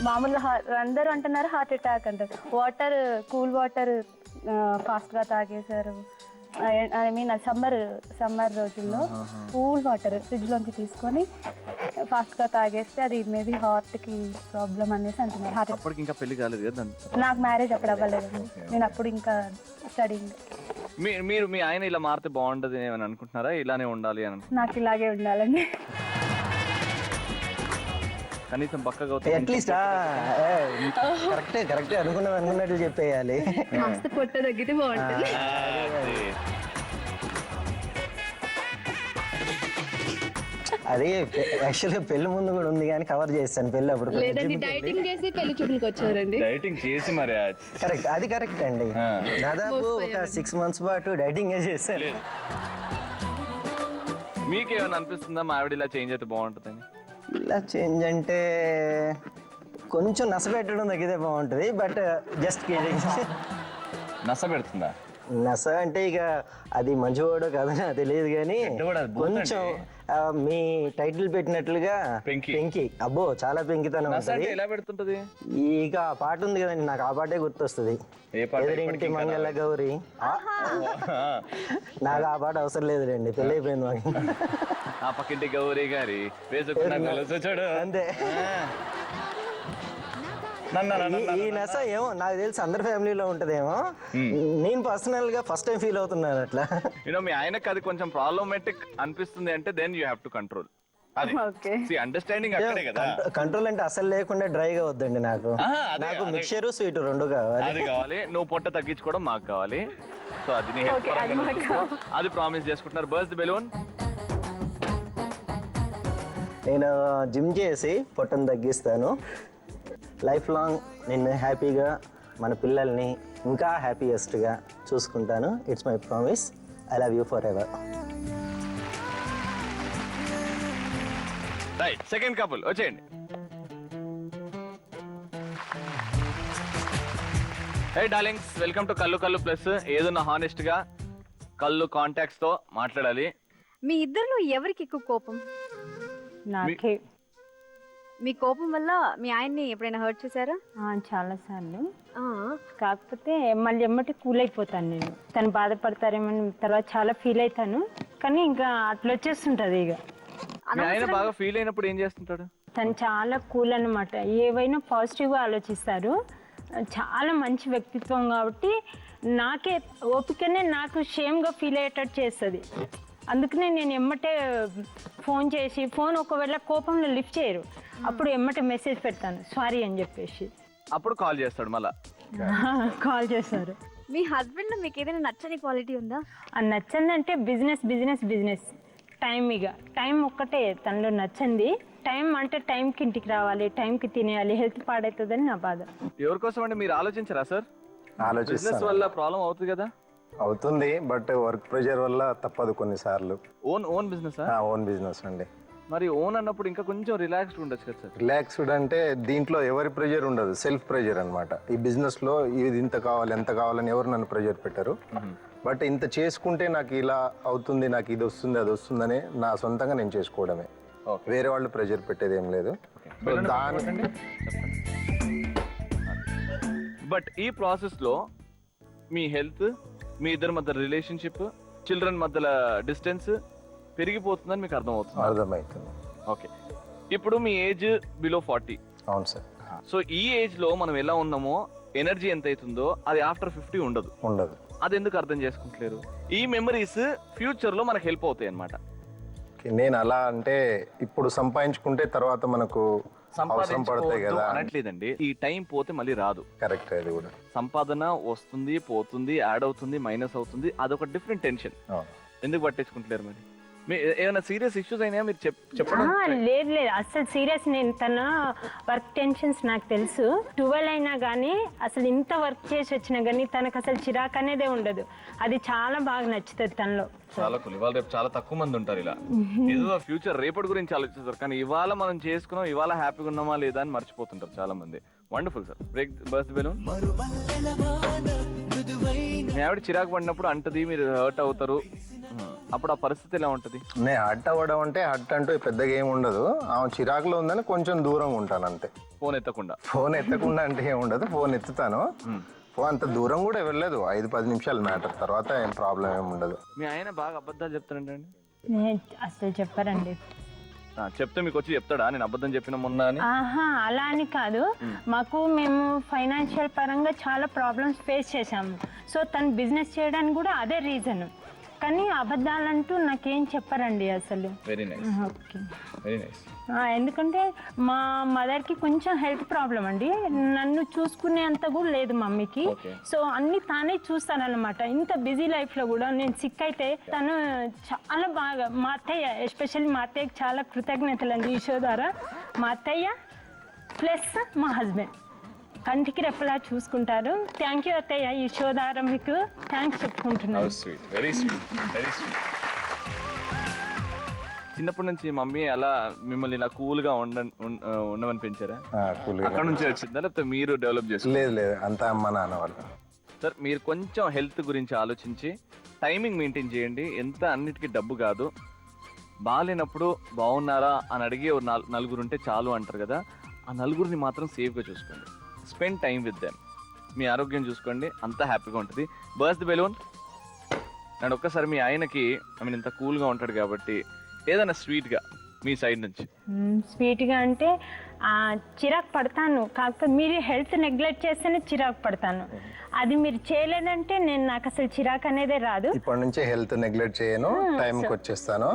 మామూలుగా అందరూ అంటున్నారు హార్ట్ అటాక్ అంటారు. వాటర్, కూల్ వాటర్ ఫాస్ట్ గా తాగేశారు. ఐ మీన్ సమ్మర్ రోజుల్లో కూల్ వాటర్ ఫ్రిడ్జ్ లోంచి తీసుకొని ఫాస్ట్ గా తాగేస్తే అది మేబీ హార్ట్ కి ప్రాబ్లం అనేసి అంటున్నారు. హార్ట్ అప్పటికి ఇంకా పెళ్లి కాలేదు కదా? నాకు మ్యారేజ్ అప్పుడు అవ్వలేదు, నేను అప్పుడు ఇంకా స్టడీయింగ్. మీరు మీ ఆయన ఇలా మారితే బాగుంటది అని అనుకుంటున్నారా? ఇలానే ఉండాలి అని? నాకు ఇలాగే ఉండాలండి. కనీసం పక్కగా అట్లీస్ట్ కరెక్టే అనుకున్నట్టు చెప్పేయాలి. పొట్ట తగ్గితే బాగుంటుంది. అది యాక్చువల్గా పెళ్లి ముందు కూడా ఉంది కానీ కవర్ చేస్తాను. పెళ్లి అప్పుడు డైటింగ్ చేసి పెళ్లి చూపులకు వచ్చారండి. డైటింగ్ చేసి మరి కరెక్ట్, అది కరెక్ట్ అండి. దాదాపు ఒక 6 months పాటు డైటింగ్ చేశాను. మీకేమైనా అనిపిస్తుందా మా ఆవిడ ఇలా చేంజ్ అయితే బాగుంటుందని? ఇలా చేంజ్ అంటే కొంచెం నస పెట్టడం తగ్గితే బాగుంటుంది, బట్ జస్ట్ నస పెడుతుందా? నస అంటే ఇక అది మంచివాడో కాదని నాకు తెలియదు కానీ కొంచెం మీ టైటిల్ పెట్టినట్లుగా పెంకి, అబ్బో చాలా పెంకితనం ఉంటుంది. ఎలా పెడుతుంటది? ఇక ఆ పాట ఉంది కదండి, నాకు ఆ పాటే గుర్తొస్తుంది. ఎదురింటి మంగళ గౌరి. నాకు ఆ పాట అవసరం లేదులేండి, పెళ్ళి అయిపోయింది మాకు. ఆ పక్కింటి గౌరీ గారి వేసుకున్న చూడు అంతే. ఈ నస ఏమో నాకు తెలిసి అందరి ఫ్యామిలీలో ఉంటదేమో. నేను పర్సనల్ గా ఫస్ట్ టైం ఫీల్ అవుతున్నాను అట్లా. మీ ఆయనకి అది కొంచెం ప్రాబ్లమేటిక్ అనిపిస్తుంది అంటే then you have to control. Understanding అక్కడే కదా. కంట్రోల్ అంటే అసలు లేకుండా డ్రైగా వద్దండి నాకు. నాకు మిక్చర్ స్వీట్ 2 కావాలి. అది కావాలి, నువ్వు పొట్ట తగ్గించుకోవడం మాకు కావాలి. సో అది అది ప్రామిస్ చేసుకుంటున్నారు. బర్స్ ది బెలూన్. నేను జిమ్ చేసి పొట్టను తగ్గిస్తాను. లైఫ్ లాంగ్ నిన్ను హ్యాపీగా, మన పిల్లల్ని ఇంకా హ్యాపీయెస్ట్గా చూసుకుంటాను. It's my promise. I love you forever. Right, second couple వచ్చేయండి. హే డార్లింగ్స్, వెల్కమ్ టు కళ్ళు కళ్ళు ప్లస్. ఏదన్నా హానెస్ట్ గా కళ్ళు కాంటాక్ట్స్ తో మాట్లాడాలి. మీ ఇద్దరిలో ఎవరికి ఎక్కువ కోపం? నాకే మీ కోపం వల్ల మీ ఆయన్ని ఎప్పుడైనా హర్ట్ చేశారా? చాలా సార్లు. ఆ, కాకపోతే మళ్ళీ ఎమ్మటి కూల్ అయిపోతాను నేను. తను బాధపడతారేమని తర్వాత చాలా ఫీల్ అవుతాను, కానీ ఇంకా అట్లా వచ్చేస్తుంటది. ఇక మీ ఆయన బాగా ఫీల్ అయినప్పుడు ఏం చేస్తుంటాడు? తను చాలా కూల్ అన్నమాట. ఏవైనా పాజిటివ్గా ఆలోచిస్తారు. చాలా మంచి వ్యక్తిత్వం కాబట్టి నాకే ఓపికనే నాకు షేమ్గా ఫీల్ అయ్యేటట్టు చేస్తుంది. అందుకనే నేను ఎమ్మటే ఫోన్ చేసి, ఫోన్ ఒకవేళ కోపంలో లిఫ్ట్ చేయరు, అప్పుడు ఎమ్మటే మెసేజ్ పెడతాను సారీ అని చెప్పేసి. అప్పుడు కాల్ చేస్తాడు మళ్ళా. కాల్ చేస్తారు. మీ హస్బెండ్ లో మీకు ఏదైనా నచ్చని క్వాలిటీ ఉందా? అది నచ్చందంటే బిజినెస్ బిజినెస్ బిజినెస్ టైం. ఇక టైం ఒక్కటే తనలో నచ్చంది. టైం అంటే టైంకి ఇంటికి రావాలి, టైంకి తినేయాలి, హెల్త్ పాడవుతుందని నా బాధ. ఎవరి కోసం అంటే మీరు ఆలోచించరా సార్? బిజినెస్ ఆలోచిస్తాను. వల్ల ప్రాబ్లం అవుతుంది కదా. అవుతుంది, బట్ వర్క్ ప్రెషర్ వల్ల తప్పదు కొన్నిసార్లు. Own business. ఓన్ బిజినెస్ అండి. మరి ఓన్ అన్నప్పుడు ఇంకా కొంచెం రిలాక్స్డ్ ఉండొచ్చు కదా సార్? రిలాక్స్డ్ అంటే దీంట్లో ఎవరి ప్రెషర్ ఉండదు, సెల్ఫ్ ప్రెషర్ అన్నమాట. ఈ బిజినెస్ లో ఇది ఇంత కావాలి ఎంత కావాలని ఎవరు నన్ను ప్రెషర్ పెట్టరు. బట్ ఇంత చేసుకుంటే నాకు ఇలా అవుతుంది, నాకు ఇది వస్తుంది అది వస్తుందని నా సొంతంగా నేను చేసుకోవడమే. వేరే వాళ్ళు ప్రెషర్ పెట్టేది ఏం లేదు. బట్ ఈ ప్రాసెస్ లో మీ హెల్త్, మీ ఇద్దరి మధ్య రిలేషన్షిప్, చిల్డ్రన్ మధ్యల డిస్టెన్స్ పెరిగిపోతుందని మీకు అర్థమవుతుంది. ఓకే, ఇప్పుడు మీ ఏజ్ బిలో 40. అవును సార్. సో ఈ ఏజ్ లో మనం ఎలా ఉన్నామో, ఎనర్జీ ఎంత అవుతుందో అది ఆఫ్టర్ 50 ఉండదు. అది ఎందుకు అర్థం చేసుకుంటలేరు? ఈ మెమరీస్ ఫ్యూచర్ లో మనకు హెల్ప్ అవుతాయి అన్నమాట. నేను అలా అంటే ఇప్పుడు సంపాదించుకుంటే తర్వాత మనకు అవసరం పడతాయి కదా అనట్లేదండి. ఈ టైం పోతే మళ్ళీ రాదు. కరెక్ట్. అది కూడా సంపాదన వస్తుంది, పోతుంది, యాడ్ అవుతుంది, మైనస్ అవుతుంది. అదొక డిఫరెంట్ టెన్షన్. ఎందుకు పట్టించుకుంటలేరు మరి? ఏమైనా సీరియస్ ఇష్యూస్ అయినా మీరు చెప్పడం? లేదు లేదు, అసలు సీరియస్. నేను తన వర్క్ టెన్షన్స్ నాకు తెలుసు. 12 అయినా కానీ అసలు ఇంత వర్క్ చేసి వచ్చినా కానీ తనకు అసలు చిరాకు అనేదే ఉండదు. అది చాలా బాగా నచ్చుతుంది తనలో. చాలా కూల్. ఇవాళ రేపు చాలా తక్కువ మంది ఉంటారు ఇలా. ఏదో ఫ్యూచర్ రేపటి గురించి ఆలోచిస్తారు, కానీ ఇవాళ మనం చేసుకున్నాం, ఇవాళ హ్యాపీగా ఉన్నామా లేదా అని మర్చిపోతుంటారు చాలా మంది. Wonderful sir. Break birth balloon. మీ ఆవిడ చిరాకు పడినప్పుడు అంటది, మీరు హర్ట్ అవుతారు, అప్పుడు ఆ పరిస్థితి ఎలా ఉంటది? నేను హర్ట్ అవ్వడం అంటే హర్ట్ అంటూ పెద్దగా ఏమి ఉండదు. ఆమె చిరాకులో ఉందని కొంచెం దూరంగా ఉంటాను అంతే. ఫోన్ ఎత్తకుండా? ఫోన్ ఎత్తకుండా అంటే ఏమి ఉండదు, ఫోన్ ఎత్తుతాను. ఫోన్ అంత దూరం కూడా వెళ్ళలేదు, 5-10 నిమిషాలు మ్యాటర్, తర్వాత ఏం ప్రాబ్లం ఏమి ఉండదు. మీ ఆయన బాగా అబద్ధాలు చెప్తారంటండి? అసలు చెప్పారండి. చెప్తే మీకు వచ్చి చెప్తాడా నేను అబద్ధం చెప్పిన మొన్న అని? అలా అని కాదు, మేము ఫైనాన్షియల్ పరంగా చాలా ప్రాబ్లమ్స్ ఫేస్ చేసాము. సో తను బిజినెస్ చేయడానికి కూడా అదే రీజన్. కానీ అబద్ధాలంటూ నాకేం చెప్పారండి అసలు. Very nice. Okay, very nice. ఎందుకంటే మా మదర్కి కొంచెం హెల్త్ ప్రాబ్లం అండి. నన్ను చూసుకునేంత కూడా లేదు మమ్మీకి. సో అన్ని తానే చూస్తానన్నమాట. ఇంత బిజీ లైఫ్లో కూడా నేను సిక్ అయితే తను చాలా బాగా, మా అత్తయ్య ఎస్పెషల్లీ మా అత్తయ్యకి చాలా కృతజ్ఞతలు అండి ఈ షో ద్వారా. మా అత్తయ్య ప్లస్ మా హస్బెండ్ కంటికి రెప్పలా చూసుకుంటారు. థ్యాంక్ యూ అత్తయ్య, ఈ షో ద్వారా మీకు థ్యాంక్స్ చెప్పుకుంటున్నాను. చిన్నప్పటి నుంచి మమ్మీ అలా మిమ్మల్ని ఇలా కూల్ గా ఉండమని పెంచారా? అక్కడ నుంచి వచ్చిందా లేకపోతే మీరు డెవలప్ చేస్తారు? లేదు, అంతా అమ్మ నాన్న వాళ్ళు. సార్ మీరు కొంచెం హెల్త్ గురించి ఆలోచించి టైమింగ్ మెయింటైన్ చేయండి. ఎంత అన్నిటికీ డబ్బు కాదు. బాగాలేనప్పుడు బాగున్నారా అని అడిగి నలుగురు ఉంటే చాలు అంటారు కదా, ఆ నలుగురిని మాత్రం సేఫ్గా చూసుకోండి. Spend time with them. మీ ఆరోగ్యం చూసుకోండి, అంతా హ్యాపీగా ఉంటుంది. Birth balloon. అండ్ ఒక్కసారి మీ ఆయనకి ఇంత కూల్గా ఉంటాడు కాబట్టి ఏదైనా స్వీట్గా మీ సైడ్ నుంచి. స్వీట్గా అంటే చిరాకు పడతాను, కాకపోతే మీరు హెల్త్ నెగ్లెక్ట్ చేస్తేనే చిరాకు పడతాను. అది మీరు చేయలేదంటే నాకు అసలు చిరాకు అనేదే రాదు. ఇప్పటి నుంచి హెల్త్ నెగ్లెక్ట్ చేయను, టైంకి వచ్చేస్తాను,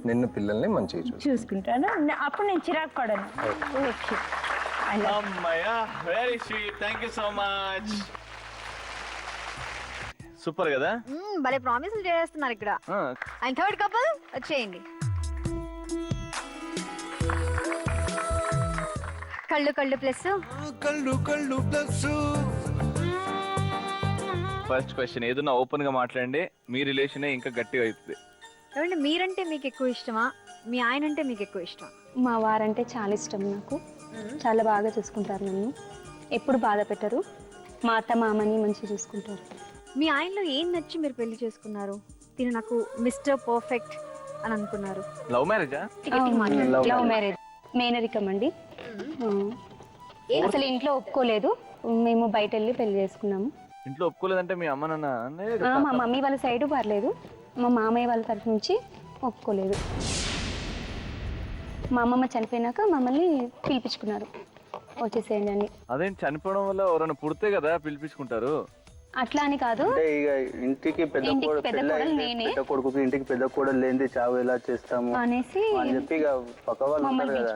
నిన్ను పిల్లల్ని మంచిగా చూసుకుంటాను, అప్పుడు నేను చిరాకు పడను. Okay. Very sweet. Thank you so much. Super కదా? భలే ప్రామిసులు చేస్తున్నారు ఇక్కడ. అండ్ థర్డ్ కపుల్ వచ్చేయండి. కళ్ళు కళ్ళు ప్లస్. కళ్ళు కళ్ళు ప్లస్. ఫస్ట్ క్వశ్చన్ ఏదన్నా ఓపెన్ గా మాట్లాడండి, మీ రిలేషనే ఇంకా గట్టిగా అవుతుంది. ఏమంటే మీరంటే మీకు ఎక్కువ ఇష్టమా, మీ ఆయన అంటే మీకు ఎక్కువ ఇష్టమా? మా వారంటే చాలా ఇష్టం నాకు. చాలా బాగా చూసుకుంటారు నన్ను, ఎప్పుడు బాధ పెట్టరు. మా అత్త మామని మంచిగా చూసుకుంటారు. మీ ఆయనలో ఏం నచ్చి మీరు పెళ్లి చేసుకున్నారు? తిను నాకు మిస్టర్ పర్ఫెక్ట్ అని అనుకున్నారు. లవ్ మ్యారేజా? లవ్ మ్యారేజ్, మేనరికం అండి. అసలు ఇంట్లో ఒప్పుకోలేదు, మేము బయట వెళ్ళి పెళ్లి చేసుకున్నాము. ఇంట్లో ఒప్పుకోలేదంటే మీ అమ్మ నాన్న మా మమ్మీ వాళ్ళ సైడ్ పర్లేదు, మా మామయ్య వాళ్ళ తరఫు నుంచి ఒప్పుకోలేదు. మా అమ్మమ్మ చనిపోయినాక మమ్మల్ని పిలిపించుకున్నారు, వచ్చేసేయండి అని. అదేంటి చనిపోవడం వల్ల ఎవరైనా పుడితే కదా పిలిపించుకుంటారు? అట్లా అని కాదు, అంటే ఇక ఇంటికి పెద్ద కోడలు నేనే, పెద్ద కొడుకుకి ఇంటికి పెద్ద కోడలు లేనిది చావు ఎలా చేస్తాము అనేసి అని చెప్పి ఇక పక్క వాళ్ళు ఉంటారు కదా,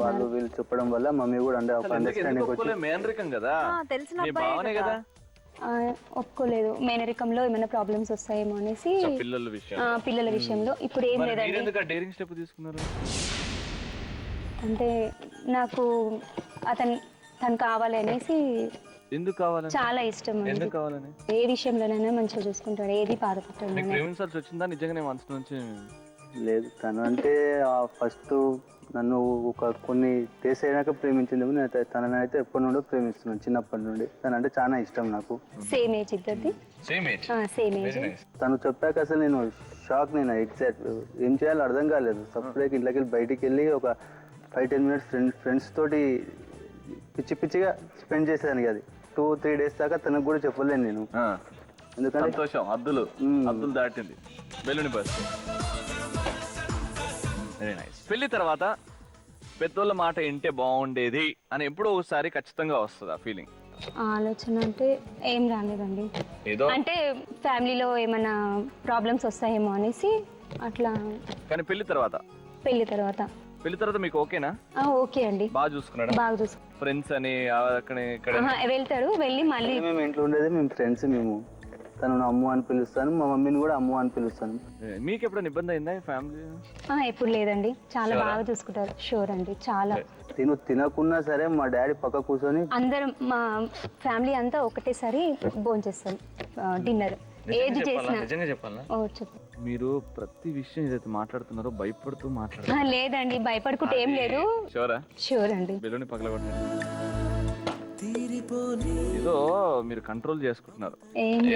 వాళ్ళు వీళ్ళు చెప్పడం వల్ల మమ్మీ కూడా అంటే ఒక అండర్స్టాండింగ్ వచ్చి మేనరికం కదా, తెలిసిన మీ భావనే కదా. ఒప్పుకోలేదు. మేనరికంలో ఏమైనా ప్రాబ్లమ్స్ వస్తాయేమో అనేసి పిల్లల విషయంలో ఇప్పుడు ఏం లేదండి. డేరింగ్ స్టెప్ తీసుకున్నారు అంటే నాకు తను కావాలి అనేసి. ఎందుకు కావాలని? చాలా ఇష్టం అండి. ఎందుకు కావాలని? ఏ విషయంలోనైనా మంచిగా చూసుకుంటాడు, ఏది బాధపడతాడు. ప్రేమించాల్సి వచ్చిందా నిజంగానే మనసు నుంచి? లేదు, తను అంటే ఫస్ట్ నన్ను ఒక కొన్ని డేస్ అయినాక ప్రేమించింది. నేను తననైతే ఎప్పటి నుండో ప్రేమిస్తున్నాను, చిన్నప్పటి నుండి. తను అంటే చాలా ఇష్టం నాకు. సేమ్ ఏజ్ ఇద్దరిది, సేమ్ ఏజ్. తను చెప్పాక అసలు నేను షాక్. నేను ఎగ్జాక్ట్ ఏం చేయాలో అర్థం కాలేదు. సపరేట్ ఇంట్లోకి వెళ్ళి బయటికి వెళ్ళి ఒక 5-10 మినిట్స్ ఫ్రెండ్స్ తోటి పిచ్చి పిచ్చిగా స్పెండ్ చేసేదానికి. అది 2-3 డేస్ దాకా తనకు కూడా చెప్పలేను నేను, ఎందుకంటే సంతోషం అద్దులు దాటింది. బెలూని బస్. Very nice. పెళ్లి తర్వాత పెద్దోళ్ళ మాట వింటే బాగుండేది అని ఎప్పుడో ఒకసారి ఖచ్చితంగా వస్తుంది ఆ ఫీలింగ్? ఆలోచన అంటే ఏం రాలేదండి. ఏదో అంటే ఫ్యామిలీలో ఏమైనా ప్రాబ్లమ్స్ వస్తాయేమో అనేసి అట్లా. కానీ పెళ్లి తర్వాత మీకు ఓకేనా? ఓకే అండి, బాగా చూసుకున్నాడు. బాగా చూసుకున్నాడు. ఫ్రెండ్స్ అని అక్కడ వెళ్తారు, వెళ్ళి మళ్ళీ మేము ఇంట్లో ఉండేది మేము ఫ్రెండ్స్. మేము తను అమ్ము అని పిలుస్తాను, మా మమ్మీని కూడా అమ్ము అని పిలుస్తాను. మీకు ఎప్పుడైనా ఇబ్బంది అయిందా ఫ్యామిలీ? ఎప్పుడు లేదండి, చాలా బాగా చూసుకుంటారు. షూర్ అండి, చాలా. తినకున్నా సరే మా డాడీ పక్క కూర్చొని అందరం మా ఫ్యామిలీ అంతా ఒకటేసారి భోంచేస్తాం డిన్నర్. ఏది చేసినా. నిజంగా చెప్పాలా? చెప్పు. మీరు ప్రతి విషయం ఏదైతే మాట్లాడుతున్నారో భయపడుతూ మాట్లాడారు? లేదండి, భయపడుకుంటే ఏం లేదు. షూర్ అండి. బెలూని పగలగొట్టండి. ఏదో మీరు కంట్రోల్ చేసుకుంటున్నారు,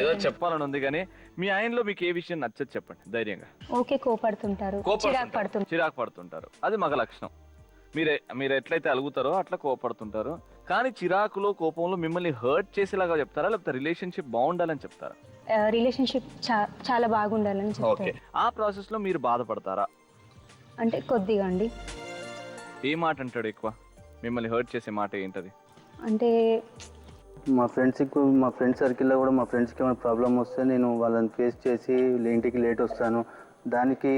ఏదో చెప్పాలని ఉంది. కానీ మీ ఆయనలో మీకు ఏ విషయం నచ్చదు చెప్పండి ధైర్యంగా. ఓకే, కోపడుతుంటారు, చిరాకు పడుతుంటారు. అది మగ లక్షణం. మీరు ఎట్లయితే అలుగుతారో అట్లా కోపడుతుంటారు. కానీ చిరాకులో కోపంలో మిమ్మల్ని హర్ట్ చేసేలాగా చెప్తారా, లేకపోతే రిలేషన్షిప్ బాగుండాలని చెప్తారా? రిలేషన్షిప్ చాలా బాగుండాలని చెప్తారు. ఆ ప్రాసెస్ లో మీరు బాధపడతారా? అంటే కొద్దిగా అండి. ఏ మాట అంటాడు ఎక్కువ మిమ్మల్ని హర్ట్ చేసే మాట ఏంటది? అంటే మా ఫ్రెండ్ సర్కిల్లో కూడా మా ఫ్రెండ్స్కి ఏమైనా ప్రాబ్లం వస్తే నేను వాళ్ళని ఫేస్ చేసి ఇంటికి లేట్ వస్తాను. దానికి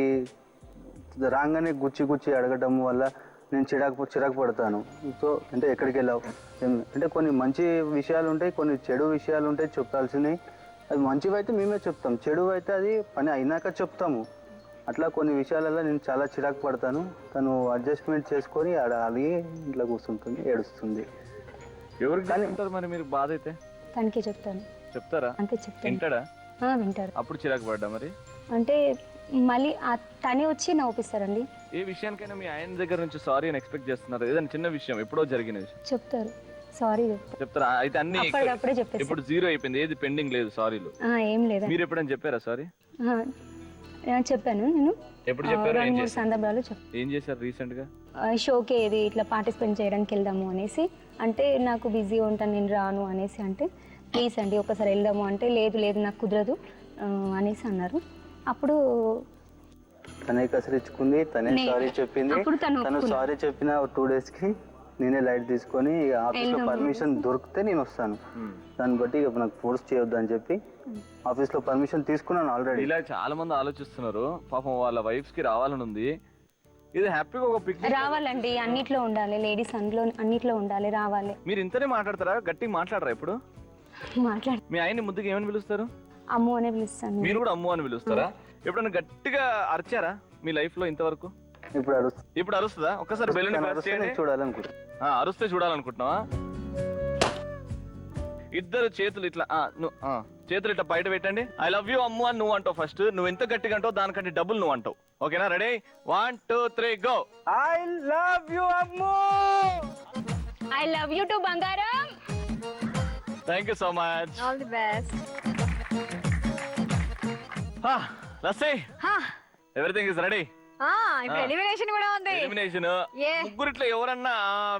రాగానే గుచ్చి అడగటం వల్ల నేను చిరాకు పడతాను. సో అంటే ఎక్కడికి వెళ్ళావు అంటే కొన్ని మంచి విషయాలు ఉంటాయి, కొన్ని చెడు విషయాలు ఉంటాయి చెప్పాల్సినవి. అది మంచివి అయితే మేమే చెప్తాం, చెడు అయితే అది పని అయినాక చెప్తాము. అట్లా కొన్ని విషయాలలో నేను చాలా చిరాకు పడతాను. తను అడ్జస్ట్మెంట్ చేసుకొని అలాగే ఇంట్లో కూర్చుంటుంది, ఏడుస్తుంది. ఎవరికి చెప్తారు మరి మీరు బాధ అయితే? తనకే చెప్తాను. చెప్తారా? అంతే చెప్తాను. వింటాడా? వింటాడు. అప్పుడు చిరాకు పడ్డా మరి? అంటే మళ్ళీ తనే వచ్చి నవ్వుపిస్తారండి. ఏ విషయానికైనా మీ ఆయన దగ్గర నుంచి సారీ అని ఎక్స్పెక్ట్ చేస్తున్నారు? ఏదైనా చిన్న విషయం ఎప్పుడో జరిగిన విషయం చెప్తారు, సారీ చెప్తారా? అయితే అన్ని ఇప్పుడు 0 అయిపోయింది, ఏది పెండింగ్ లేదు సారీలు? ఏం లేదు. మీరు ఎప్పుడైనా చెప్పారా సారీ? చెప్పాను నేను. ఎప్పుడు చెప్పారు? 2-3 సందర్భాలు చెప్పాను. ఏం చేశారు రీసెంట్ గా? షోకి ఏది ఇట్లా పార్టిసిపేట్ చేయడానికి వెళ్దాము అనేసి అంటే నాకు బిజీ ఉంటాను నేను రాను అనేసి అంటే ప్లీజ్ అండి ఒకసారి వెళ్దాము అంటే లేదు నాకు కుదరదు అనేసి అన్నారు. అప్పుడు తనే కసిరించుకుంది, తనే సారీ చెప్పింది. తను సారీ చెప్పిన 2 డేస్కి నేనే లైట్ తీసుకొని ఆఫీస్లో పర్మిషన్ దొరికితే నేను వస్తాను. దాన్ని బట్టి ఇక నాకు ఫోర్స్ చేయొద్దు అని చెప్పి ఆఫీస్లో పర్మిషన్ తీసుకున్నాను ఆల్రెడీ. ఇలా చాలా మంది ఆలోచిస్తున్నారు, పాపం వాళ్ళ వైఫ్స్ కి రావాలని ఉంది. ఇది హ్యాపీగా ఒక పిక్నిక్ రావాలండి, అన్నిట్లో ఉండాలి, లేడీస్ అన్నిట్లో ఉండాలి, రావాలి. మీరు ఇంతనే మాట్లాడతారా? గట్టిగా మాట్లాడరా? ఇప్పుడు మీ ఆయన్ని ముద్దుగా ఏమని పిలుస్తారు? అమ్ము అనే పిలుస్తాను. మీరు కూడా అమ్ము అని పిలుస్తారా? ఎప్పుడైనా గట్టిగా అరిచారా మీ లైఫ్ లో ఇంతవరకు? ఇప్పుడు అరుస్తుందా? ఒక్కసారి బెలూన్ చూడాలనుకుంటున్నా. అరుస్తే చూడాలనుకుంటున్నావా? ఇద్దరు చేతులు ఇట్లా చేతులు ఇట్లా బయట పెట్టండి. ఐ లవ్ యూ అమ్ము అని నువ్వు అంటావు ఫస్ట్. నువ్వు ఎంత గట్టిగా అంటావు దానికంటే డబుల్ నువ్వు అంటావు. ఓకేనా? Ready? 1 2 3 go. I love you Ammu. I love you too బంగారం. Thank you so much. All the best. లస్సీ, ఎవ్రీథింగ్ ఇస్ రెడీ. ఇప్పుడు ఎలిమినేషన్ కూడా ఉంది. ఎలిమినేషన్. ముగ్గురిట్లో ఎవరన్నా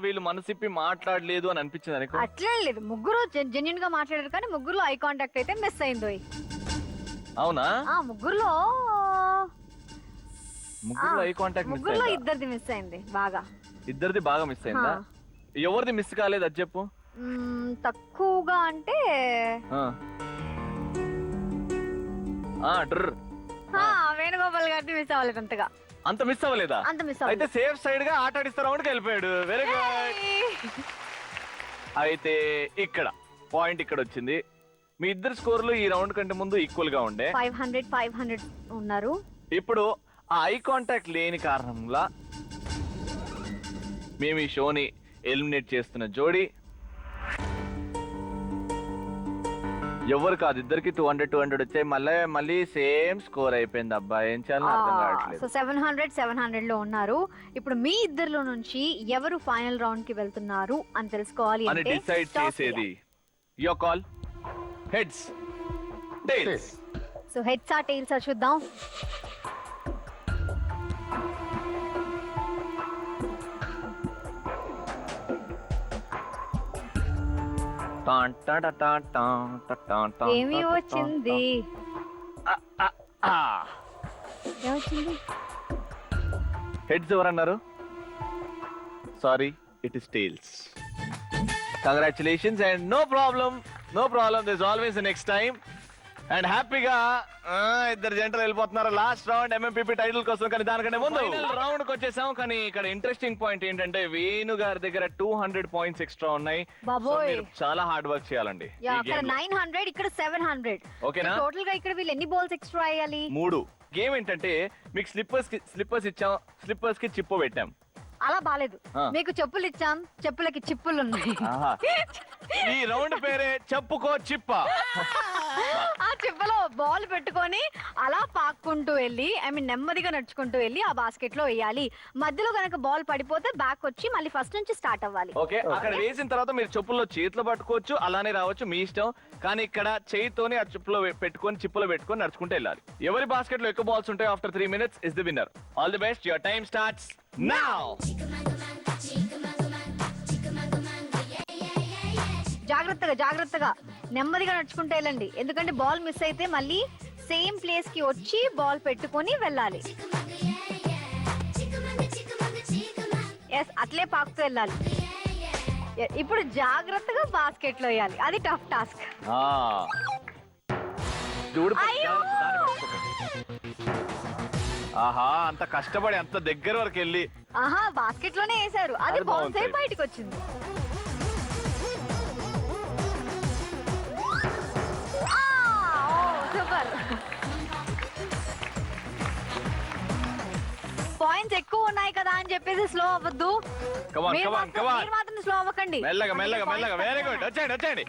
వీళ్ళు మనసిప్పి మాట్లాడలేదు అని అనిపించింది అనుకో. అట్లే లేదు, ముగ్గురు జెన్యున్ గా మాట్లాడారు కానీ ముగ్గురులో ఐ కాంటాక్ట్ అయితే మిస్ అయింది. అవునా? ముగ్గురులో ఐ కాంటాక్ట్ ముగ్గురులో ఇద్దరిది మిస్ అయింది బాగా. ఇద్దరిది బాగా మిస్ అయిందా? ఎవరిది మిస్ కాలేదు అది చెప్పు. తక్కువగా అంటే వేణుగోపాల్ గారిని మిస్ అవ్వలేదు అంతగా. అంత మిస్ అవ్వలేదా? అంత మిస్ అయితే సేఫ్ సైడ్ గా ఆట ఆడిస్తా రౌండ్కి వెళ్ళిపోయాడు. Very good. అయితే ఇక్కడ పాయింట్ ఇక్కడ వచ్చింది. మీ ఇద్దరు స్కోర్లు ఈ రౌండ్ కంటే ముందు ఈక్వల్ గా ఉండే. 500 ఉన్నారు. ఇప్పుడు ఆ ఐ కాంటాక్ట్ లేని కారణంగా మేము ఈ షోని ఎలిమినేట్ చేస్తున్న జోడీ ఎవరు కాదు. ఇద్దరికి 200 వచ్చాయి. మళ్ళీ సేమ్ స్కోర్ అయిపోయింది. అబ్బాయి ఏం చేయాలని అర్థం కావట్లేదు. సో 700 లో ఉన్నారు. ఇప్పుడు మీ ఇద్దరిలో నుంచి ఎవరు ఫైనల్ రౌండ్ కి వెళ్తున్నారు అని తెలుసుకోవాలి అని డిసైడ్ చేసేది your call. Heads tails. So heads ఆ టైల్స్ ఆ చూద్దాం. ఏమి వచ్చింది? ఏమొచ్చింది? హెడ్స్ ఎవరన్నారు? Sorry, it is tails. Congratulations and no problem. This always next time. And హ్యాపీగా ఇద్దరు జంటలు వెళ్ళిపోతున్నారు లాస్ట్ రౌండ్ ఎంఎంపీపీ టైటిల్ కోసం. కానీ దానికంటే ముందు రౌండ్ కి వచ్చేసాం. కానీ ఇక్కడ ఇంట్రెస్టింగ్ పాయింట్ ఏంటంటే వేణు గారి దగ్గర 200 పాయింట్స్ ఎక్స్ట్రా ఉన్నాయి. మీరు చాలా హార్డ్ వర్క్ చేయాలండి. 900, ఇక్కడ 700. ఓకేనా? టోటల్ గా ఇక్కడ వీళ్ళు ఎన్ని బాల్స్ ఎక్స్ట్రా వేయాలి? 3. గేమ్ ఏంటంటే మీకు స్లిప్పర్స్ ఇచ్చాం, స్లిప్పర్స్ కి చిప్పు పెట్టాం. అలా బాలేదు. మీకు చెప్పులు ఇచ్చాం, చెప్పులకి చిప్పులు ఉన్నాయి. ఈ రౌండ్ పేరే చెప్పుకో చిప్ప. ఆ చిప్పలో బాల్ పెట్టుకొని అలా పాక్కుంటూ వెళ్ళి నెమ్మదిగా నడుచుకుంటూ వెళ్ళి ఆ బాస్కెట్ లో వేయాలి. మధ్యలో కనుక బాల్ పడిపోతే బ్యాక్ వచ్చి మళ్ళీ ఫస్ట్ నుంచి స్టార్ట్ అవ్వాలి. ఓకే, అక్కడ వేసిన తర్వాత మీరు చెప్పుల్లో చేతిలో పట్టుకోవచ్చు, అలానే రావచ్చు, మీ ఇష్టం. కానీ ఇక్కడ చేయితోని ఆ చిప్పులో పెట్టుకొని నడుచుకుంటూ వెళ్ళాలి. ఎవరి బాస్కెట్ లో ఎక్కువ బాల్స్ ఉంటాయి after 3 minutes is the winner. All the best. Your time starts now. జాగ్రత్తగా నెమ్మదిగా నడుచుకుంటూ వెళ్ళండి. ఎందుకంటే బాల్ మిస్ అయితే మళ్ళీ సేమ్ ప్లేస్ కి వచ్చి బాల్ పెట్టుకొని వెళ్ళాలి. ఎస్, అట్లే పాకుతూ వెళ్ళాలి. ఇప్పుడు జాగ్రత్తగా బాస్కెట్ లో వేయాలి. అది టఫ్ టాస్క్. ఆహా, అంత కష్టపడి అంత దగ్గర వరకు వెళ్ళి బాస్కెట్ లోనే వేసారు. అది బౌన్స్ అయి బయటకు వచ్చింది. సూపర్. పాయింట్స్ ఎక్కువ ఉన్నాయి కదా అని చెప్పేసి స్లో అవ్వద్దు. మీరు మాత్రం స్లో అవ్వకండి. మెల్లగా. Very good. వచ్చేయండి.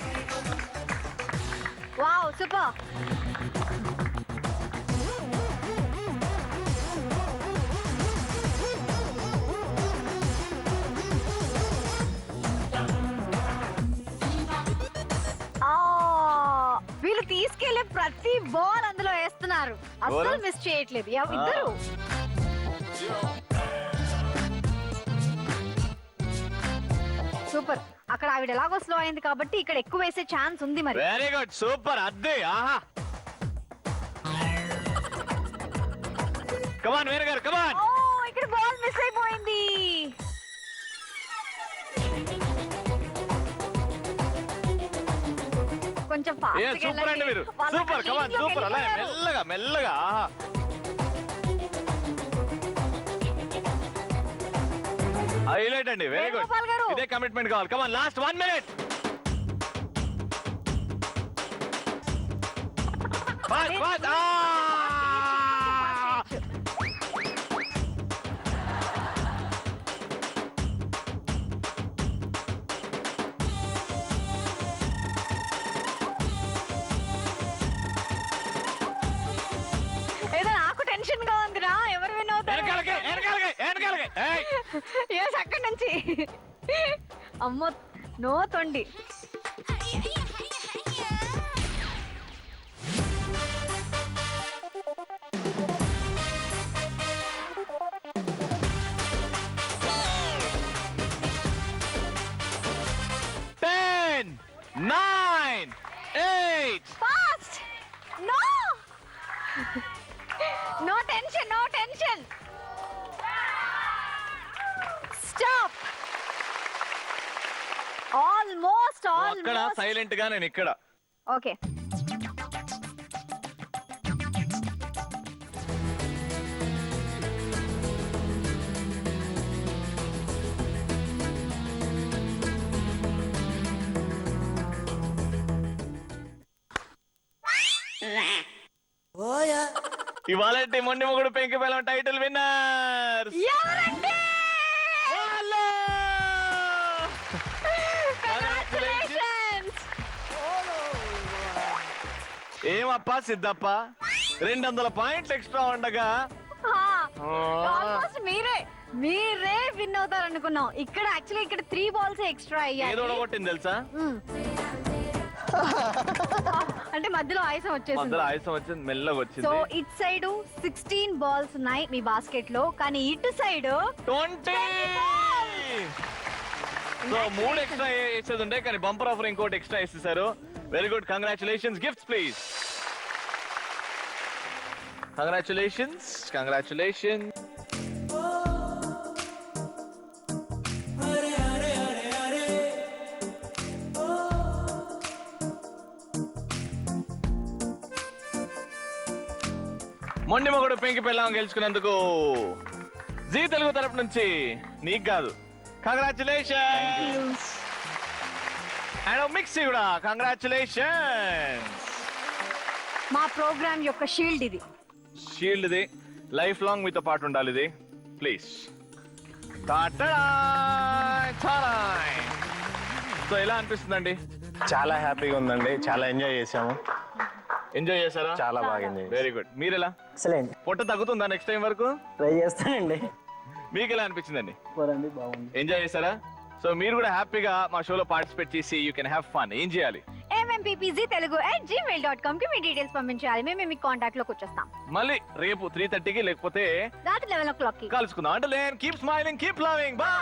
Wow, super. వీళ్ళు తీసుకెళ్లే ప్రతి బాల్ అందులో వేస్తున్నారు. అసలు మిస్ చేయట్లేదు ఇద్దరు. సూపర్. అక్కడ ఆవిడ ఎలాగో స్లో అయింది కాబట్టి ఇక్కడ ఎక్కువ వేసే ఛాన్స్ ఉంది మరి. Very good, super. అద్దే. ఆహా, కమాన్ వేణు గారు, కమాన్. ఇక్కడ బాల్ మిస్ అయిపోయింది. కొంచెం ఫాస్ట్. సూపర్ అండి మీరు. సూపర్, కమాన్, సూపర్. అలా మెల్లగా. ఆహా, హైలైట్ అండి. Very good. ఇదే కమిట్మెంట్ కావాలి. Come on, last 1 minute. తొండి. అమ్మో నో తొండి. Ten, 9, 8. Fast. No no tension, no tension. Stop. Almost అక్కడ ఆల్మోస్ట్. సైలెంట్ గా, నేను ఇక్కడ. ఓకే ఇవాళ మొండి మొగుడు పెంకి బెల్లం టైటిల్ విన్నర్ ఎవరండి? Congratulations. ఏమప్పా సిద్ధప్ప, 200 పాయింట్లు ఎక్స్ట్రా ఉండగా ఆల్మోస్ట్ మీరే విన్ అవుతారు అనుకున్నాం. ఇక్కడ యాక్చువల్లీ ఇక్కడ 3 balls ఎక్స్ట్రా అయ్యాయి. ఏదో కొట్టింది తెలుసా? అంటే మధ్యలో ఆయాసం వచ్చేసింది. మధ్యలో ఆయాసం వచ్చింది, మెల్లగా సో వచ్చింది. ఇటు సైడ్ 16 balls ఉన్నాయి మీ బాస్కెట్ లో, కానీ ఇటు సైడ్ 20. సో 3 ఎక్స్ట్రా వేసేది ఉండే, కానీ బంపర్ ఆఫర్ ఇంకోటి ఎక్స్ట్రా వేసేసారు. Very good, congratulations. Gifts please. Congratulations, congratulations. మొండి మొగుడు పెంకి పెళ్ళాం గెలుచుకున్నందుకు జీ తెలుగు తరపు నుంచి నీకు కాదు కంగ్రాచులేషన్స్. అండ్ మిక్సీ కూడా కంగ్రాచులేషన్స్. మా ప్రోగ్రామ్ యొక్క షీల్డ్ ఇది. షీల్డ్ ఇది లైఫ్ లాంగ్ మీతో పాటు ఉండాలి ఇది. ప్లీజ్. సో ఎలా అనిపిస్తుందండి? చాలా హ్యాపీగా ఉందండి, చాలా ఎంజాయ్ చేసాము. ఎంజాయ్ చేశారా? చాలా బాగా ఎంజాయ్. Very good. మీరు ఎలా? ఎక్సలెంట్. పొట్ట తగ్గుతుందా నెక్స్ట్ టైం వరకు? ట్రై చేస్తానండి. మీకు ఎలా అనిపించిందండి? బాగుంది. ఎంజాయ్ చేశారా? సో మీరు కూడా హ్యాపీగా మా షోలో పార్టిసిపేట్ చేసి యూ కెన్ హ్యావ్ ఫన్. ఏం చేయాలి? mmppztelugu@gmail.com కి మీ డీటెయిల్స్ పంపించాలి. మేము మీ కాంటాక్ట్ లోకి వచ్చేస్తాం. మళ్ళీ రేపు 3:30కి లేకపోతే రాత్రి 11 o'clock కి కలుసుకుందాం. అంటే keep smiling, keep loving. By.